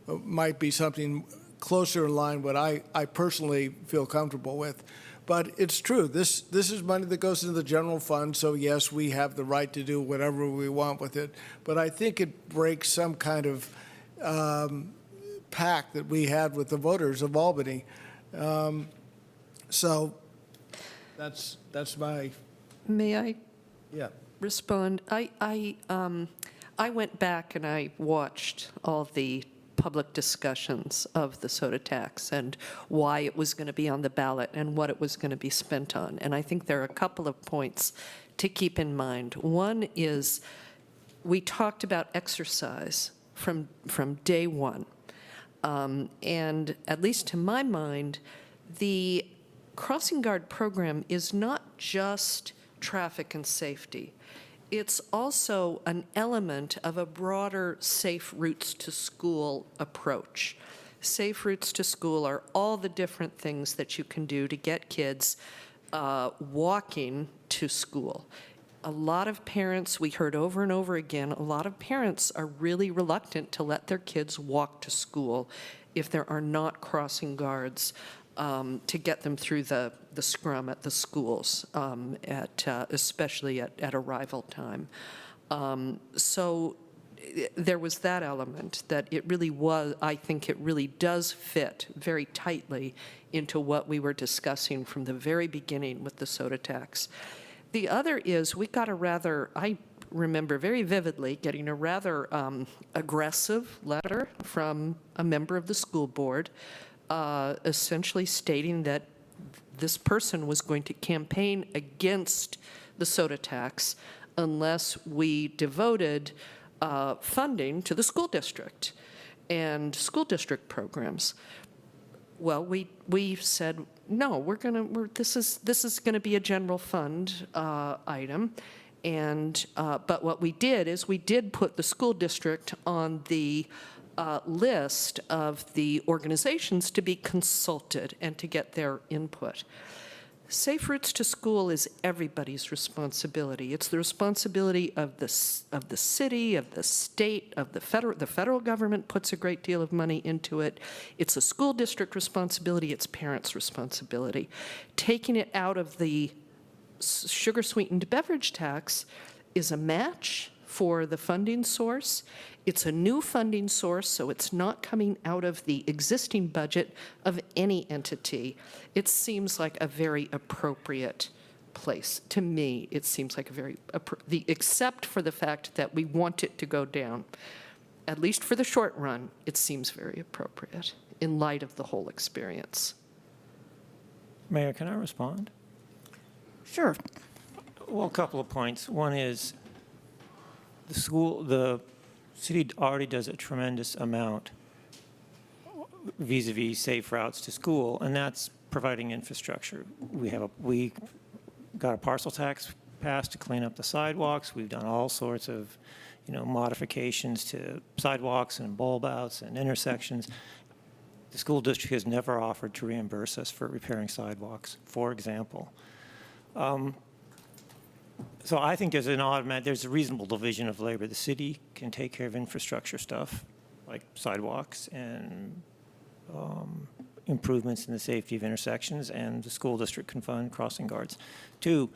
S6: might be something closer in line what I personally feel comfortable with. But it's true, this is money that goes into the general fund, so yes, we have the right to do whatever we want with it. But I think it breaks some kind of pact that we had with the voters of Albany. So that's my...
S14: May I
S6: Yeah.
S14: respond? I went back and I watched all the public discussions of the soda tax and why it was going to be on the ballot and what it was going to be spent on. And I think there are a couple of points to keep in mind. One is we talked about exercise from day one. And at least to my mind, the crossing guard program is not just traffic and safety. It's also an element of a broader safe routes to school approach. Safe routes to school are all the different things that you can do to get kids walking to school. A lot of parents, we heard over and over again, a lot of parents are really reluctant to let their kids walk to school if there are not crossing guards to get them through the scrum at the schools, especially at arrival time. So there was that element that it really was, I think it really does fit very tightly into what we were discussing from the very beginning with the soda tax. The other is we got I remember very vividly getting a rather aggressive letter from a member of the school board essentially stating that this person was going to campaign against the soda tax unless we devoted funding to the school district and school district programs. Well, we said no. This is gonna be a general fund item, and but what we did is we did put the school district on the list of the organizations to be consulted and to get their input. Safe routes to school is everybody's responsibility. It's the responsibility of the city, of the state, of the federal. The federal government puts a great deal of money into it. It's a school district responsibility. It's parents' responsibility. Taking it out of the sugar-sweetened beverage tax is a match for the funding source. It's a new funding source, so it's not coming out of the existing budget of any entity. It seems like a very appropriate place. To me, it seems like a very, except for the fact that we want it to go down. At least for the short run, it seems very appropriate in light of the whole experience.
S15: Mayor, can I respond?
S1: Sure.
S15: Well, a couple of points. One is the city already does a tremendous amount vis-a-vis safe routes to school, and that's providing infrastructure. We got a parcel tax passed to clean up the sidewalks. We've done all sorts of, modifications to sidewalks and bulb outs and intersections. The school district has never offered to reimburse us for repairing sidewalks, for example. So I think there's a reasonable division of labor. The city can take care of infrastructure stuff like sidewalks and improvements in the safety of intersections, and the school district can fund crossing guards. Two,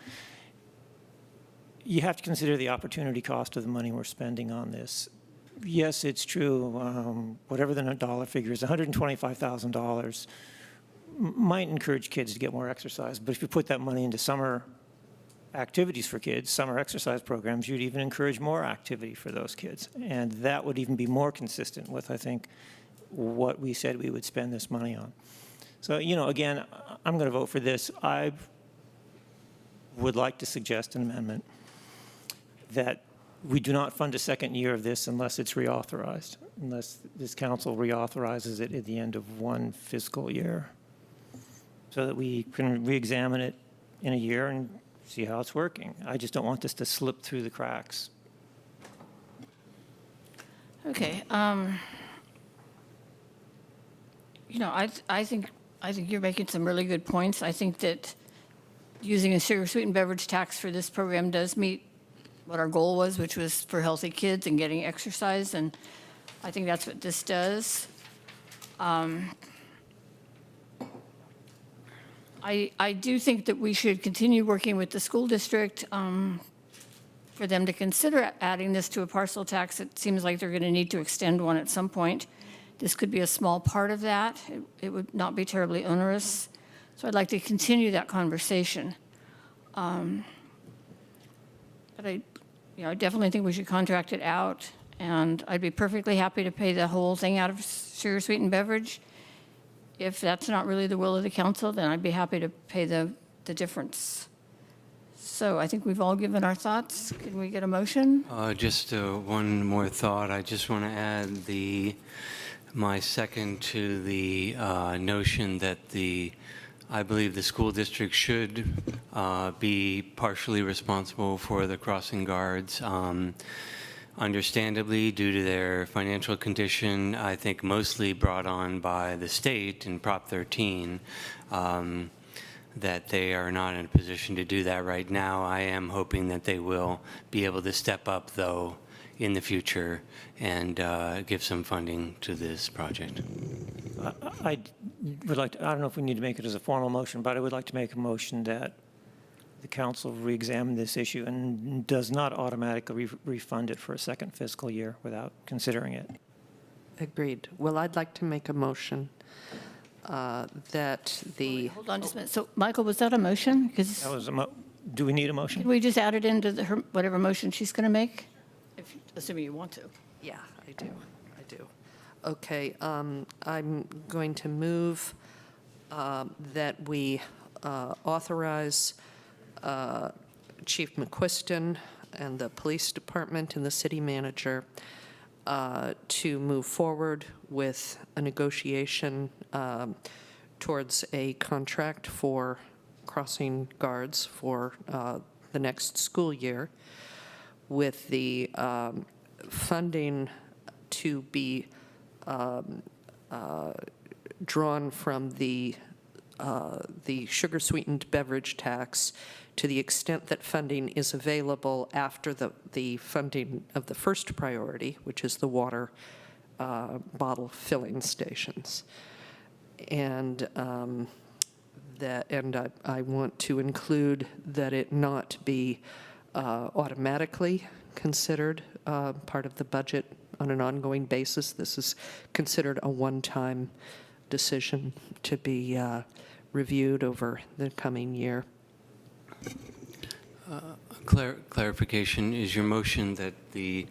S15: you have to consider the opportunity cost of the money we're spending on this. Yes, it's true, whatever the dollar figure is, $125,000 might encourage kids to get more exercise, but if you put that money into summer activities for kids, summer exercise programs, you'd even encourage more activity for those kids. And that would even be more consistent with, I think, what we said we would spend this money on. So, again, I'm going to vote for this. I would like to suggest an amendment that we do not fund a second year of this unless it's reauthorized, unless this council reauthorizes it at the end of one fiscal year, so that we can re-examine it in a year and see how it's working. I just don't want this to slip through the cracks.
S1: Okay. I think you're making some really good points. I think that using a sugar sweetened beverage tax for this program does meet what our goal was, which was for healthy kids and getting exercise, and I think that's what this does. I do think that we should continue working with the school district for them to consider adding this to a parcel tax. It seems like they're going to need to extend one at some point. This could be a small part of that. It would not be terribly onerous. So I'd like to continue that conversation. But I definitely think we should contract it out, and I'd be perfectly happy to pay the whole thing out of sugar sweetened beverage. If that's not really the will of the council, then I'd be happy to pay the difference. So I think we've all given our thoughts. Can we get a motion?
S5: Just one more thought. I just want to add my second to the notion that I believe the school district should be partially responsible for the crossing guards. Understandably, due to their financial condition, I think mostly brought on by the state in Prop 13, that they are not in a position to do that right now. I am hoping that they will be able to step up, though, in the future and give some funding to this project.
S15: I would like to, I don't know if we need to make it as a formal motion, but I would like to make a motion that the council re-examine this issue and does not automatically refund it for a second fiscal year without considering it.
S14: Agreed. Well, I'd like to make a motion that the...
S1: Hold on just a minute. So, Michael, was that a motion? Because
S15: That was do we need a motion?
S1: can we just add it into whatever motion she's going to make? Assuming you want to.
S14: Yeah, I do. Okay, I'm going to move that we authorize Chief McQuiston and the police department and the city manager to move forward with a negotiation towards a contract for crossing guards for the next school year, with the funding to be drawn from the sugar-sweetened beverage tax to the extent that funding is available after the funding of the first priority, which is the water bottle filling stations. And I want to include that it not be automatically considered part of the budget on an ongoing basis. This is considered a one-time decision to be reviewed over the coming year.
S5: Clarification, is your motion that it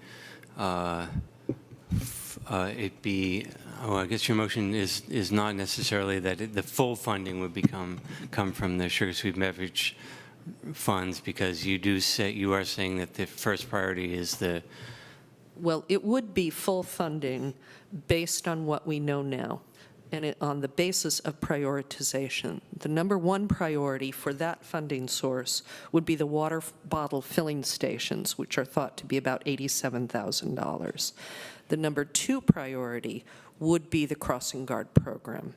S5: be, I guess your motion is not necessarily that the full funding would come from the sugar sweet beverage funds, because you are saying that the first priority is the...
S14: Well, it would be full funding based on what we know now, and on the basis of prioritization. The number one priority for that funding source would be the water bottle filling stations, which are thought to be about $87,000. The number two priority would be the crossing guard program.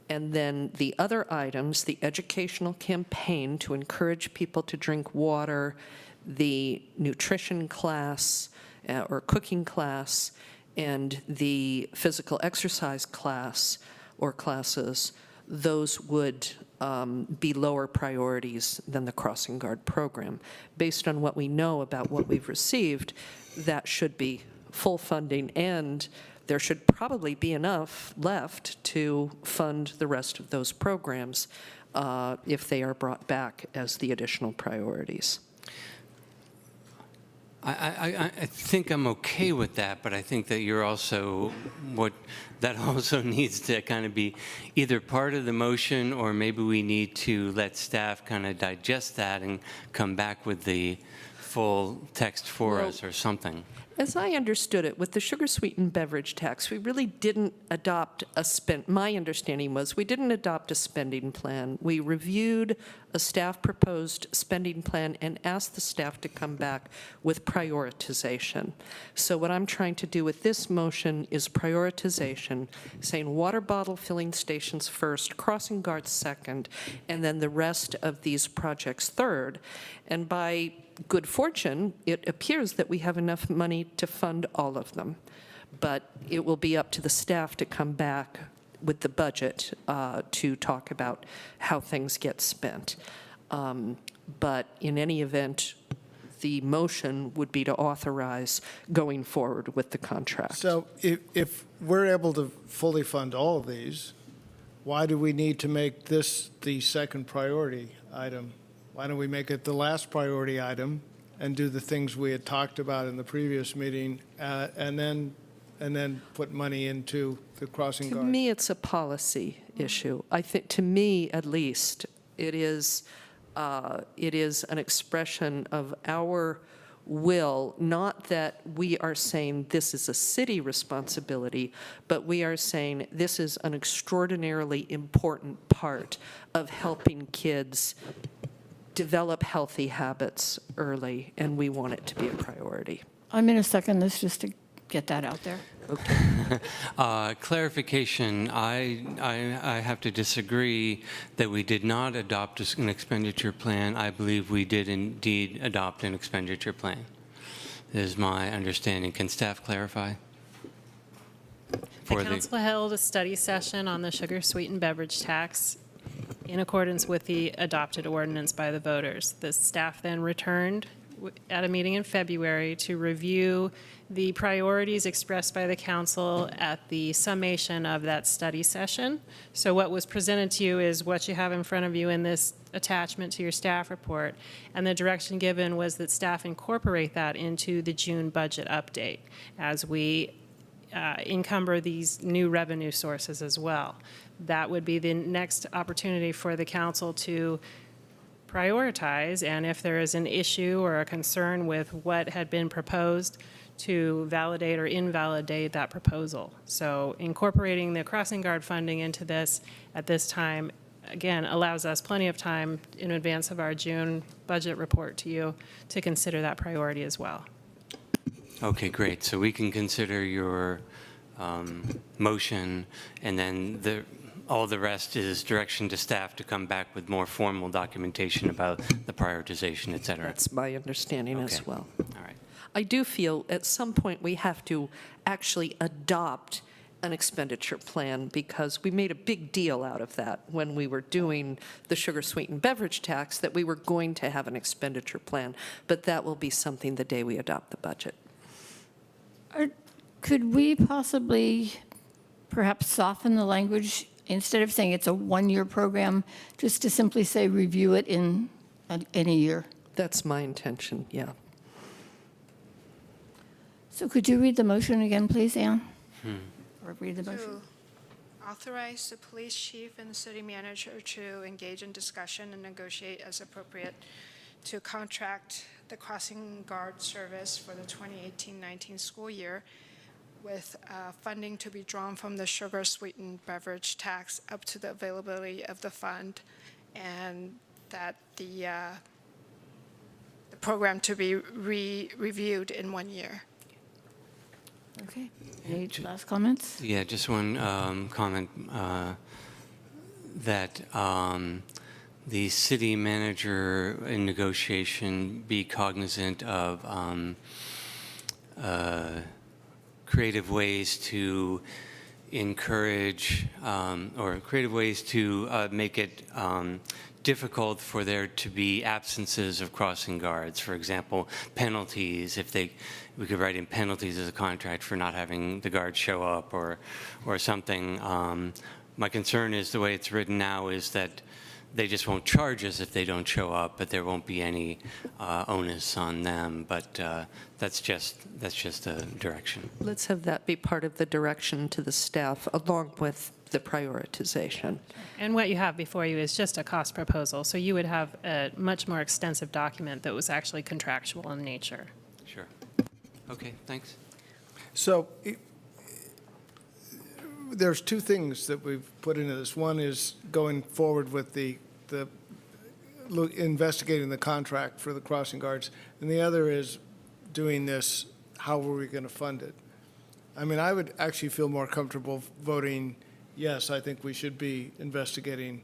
S14: And then the other items, the educational campaign to encourage people to drink water, the nutrition class or cooking class, and the physical exercise class or classes, those would be lower priorities than the crossing guard program. Based on what we know about what we've received, that should be full funding, and there should probably be enough left to fund the rest of those programs if they are brought back as the additional priorities.
S5: I think I'm okay with that, but I think that you're also, that also needs to kind of be either part of the motion, or maybe we need to let staff kind of digest that and come back with the full text for us or something.
S14: As I understood it, with the sugar-sweetened beverage tax, we really didn't adopt my understanding was we didn't adopt a spending plan. We reviewed a staff-proposed spending plan and asked the staff to come back with prioritization. So what I'm trying to do with this motion is prioritization, saying water bottle filling stations first, crossing guards second, and then the rest of these projects third. And by good fortune, it appears that we have enough money to fund all of them. But it will be up to the staff to come back with the budget to talk about how things get spent. But in any event, the motion would be to authorize going forward with the contract.
S6: So if we're able to fully fund all of these, why do we need to make this the second priority item? Why don't we make it the last priority item and do the things we had talked about in the previous meeting, and then put money into the crossing
S14: To
S6: guard?
S14: me, it's a policy issue. I think, to me at least, it is an expression of our will, not that we are saying this is a city responsibility, but we are saying this is an extraordinarily important part of helping kids develop healthy habits early, and we want it to be a priority.
S1: I'm going to second this just to get that out there.
S5: Clarification, I have to disagree that we did not adopt an expenditure plan. I believe we did indeed adopt an expenditure plan. Is my understanding. Can staff clarify?
S9: The council held a study session on the sugar-sweetened beverage tax in accordance with the adopted ordinance by the voters. The staff then returned at a meeting in February to review the priorities expressed by the council at the summation of that study session. So what was presented to you is what you have in front of you in this attachment to your staff report. And the direction given was that staff incorporate that into the June budget update as we encumber these new revenue sources as well. That would be the next opportunity for the council to prioritize, and if there is an issue or a concern with what had been proposed, to validate or invalidate that proposal. So incorporating the crossing guard funding into this at this time, again, allows us plenty of time in advance of our June budget report to you to consider that priority as well.
S5: Okay, great. So we can consider your motion, and then all the rest is direction to staff to come back with more formal documentation about the prioritization, et cetera.
S14: That's my understanding as well.
S5: All right.
S14: I do feel at some point we have to actually adopt an expenditure plan, because we made a big deal out of that when we were doing the sugar-sweetened beverage tax, that we were going to have an expenditure plan, but that will be something the day we adopt the budget.
S1: Could we possibly perhaps soften the language, instead of saying it's a one-year program, just to simply say review it in a year?
S14: That's my intention, yeah.
S1: So could you read the motion again, please, Ann? Or read the motion?
S17: To authorize the police chief and the city manager to engage in discussion and negotiate as appropriate to contract the crossing guard service for the 2018-19 school year, with funding to be drawn from the sugar-sweetened beverage tax up to the availability of the fund, and that the program to be reviewed in 1 year.
S1: Okay. Any last comments?
S5: Yeah, just one comment that the city manager in negotiation be cognizant of creative ways to encourage or creative ways to make it difficult for there to be absences of crossing guards. For example, penalties, we could write in penalties as a contract for not having the guards show up or something. My concern is the way it's written now is that they just won't charge us if they don't show up, but there won't be any onus on them. But that's just a direction.
S14: Let's have that be part of the direction to the staff, along with the prioritization.
S9: And what you have before you is just a cost proposal, so you would have a much more extensive document that was actually contractual in nature.
S5: Sure. Okay, thanks.
S6: So there's two things that we've put into this. One is going forward with the investigating the contract for the crossing guards, and the other is doing this, how are we going to fund it? I mean, I would actually feel more comfortable voting yes, I think we should be investigating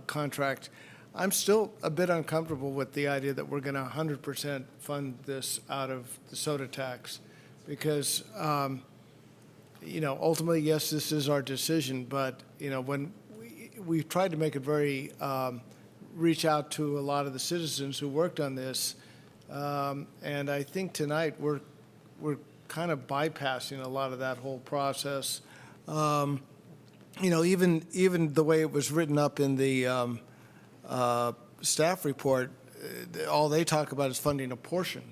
S6: contract. I'm still a bit uncomfortable with the idea that we're going to 100% fund this out of the soda tax because, ultimately, yes, this is our decision, but, when we've tried to make it very, reach out to a lot of the citizens who worked on this, and I think tonight we're kind of bypassing a lot of that whole process. Even the way it was written up in the staff report, all they talk about is funding a portion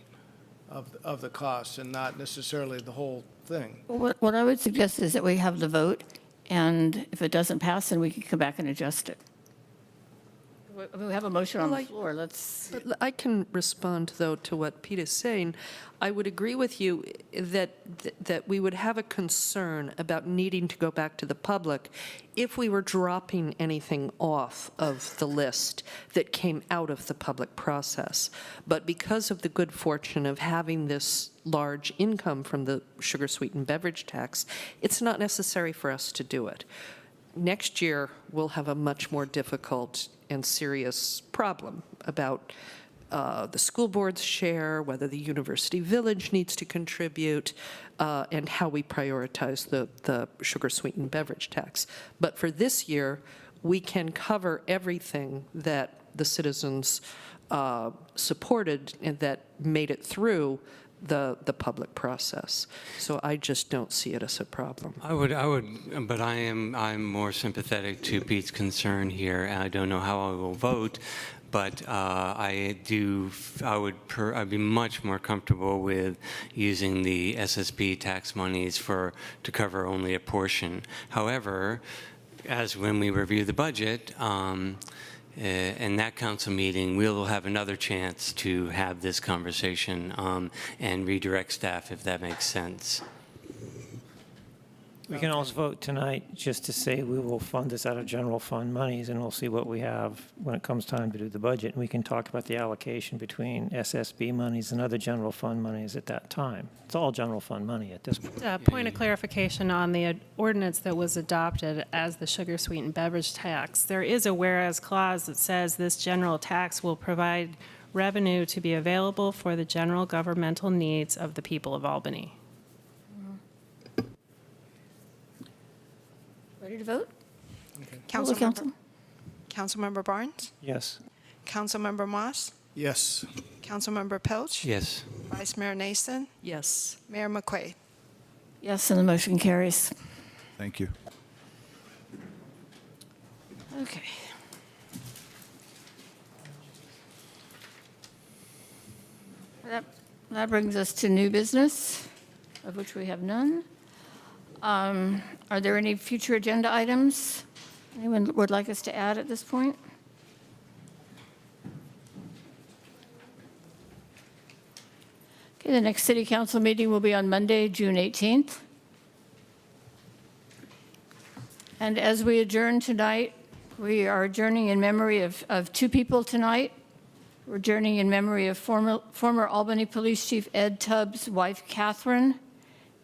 S6: of the cost and not necessarily the whole thing.
S1: What I would suggest is that we have the vote, and if it doesn't pass, then we can come back and adjust it. We have a motion on the floor.
S14: But I can respond, though, to what Pete is saying. I would agree with you that we would have a concern about needing to go back to the public if we were dropping anything off of the list that came out of the public process. But because of the good fortune of having this large income from the sugar-sweetened beverage tax, it's not necessary for us to do it. Next year, we'll have a much more difficult and serious problem about the school board's share, whether the University Village needs to contribute, and how we prioritize the sugar-sweetened beverage tax. But for this year, we can cover everything that the citizens supported and that made it through the public process. So I just don't see it as a problem.
S5: But I'm more sympathetic to Pete's concern here. I don't know how I will vote, but I'd be much more comfortable with using the SSB tax monies to cover only a portion. However, as when we review the budget, in that council meeting, we'll have another chance to have this conversation and redirect staff if that makes sense.
S15: We can also vote tonight just to say we will fund this out of general fund monies, and we'll see what we have when it comes time to do the budget. And we can talk about the allocation between SSB monies and other general fund monies at that time. It's all general fund money at this point.
S9: Point of clarification on the ordinance that was adopted as the sugar-sweetened beverage tax. There is a whereas clause that says this general tax will provide revenue to be available for the general governmental needs of the people of Albany.
S1: Ready to vote?
S17: Councilmember Barnes?
S15: Yes.
S17: Councilmember Moss?
S6: Yes.
S17: Councilmember Pilch?
S5: Yes.
S17: Vice Mayor Nason?
S14: Yes.
S17: Mayor McQuaid?
S1: Yes, and the motion carries.
S4: Thank you.
S1: Okay. That brings us to new business, of which we have none. Are there any future agenda items anyone would like us to add at this point? Okay, the next city council meeting will be on Monday, June 18th. And as we adjourn tonight, we are adjourning in memory of two people tonight. We're adjourning in memory of former Albany Police Chief Ed Tubbs' wife, Catherine,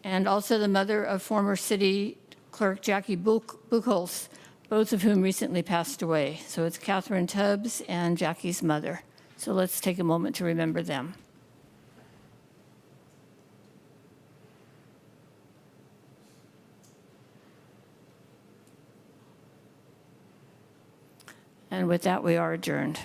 S1: and also the mother of former city clerk Jackie Buchholz, both of whom recently passed away. So it's Catherine Tubbs and Jackie's mother. So let's take a moment to remember them. And with that, we are adjourned.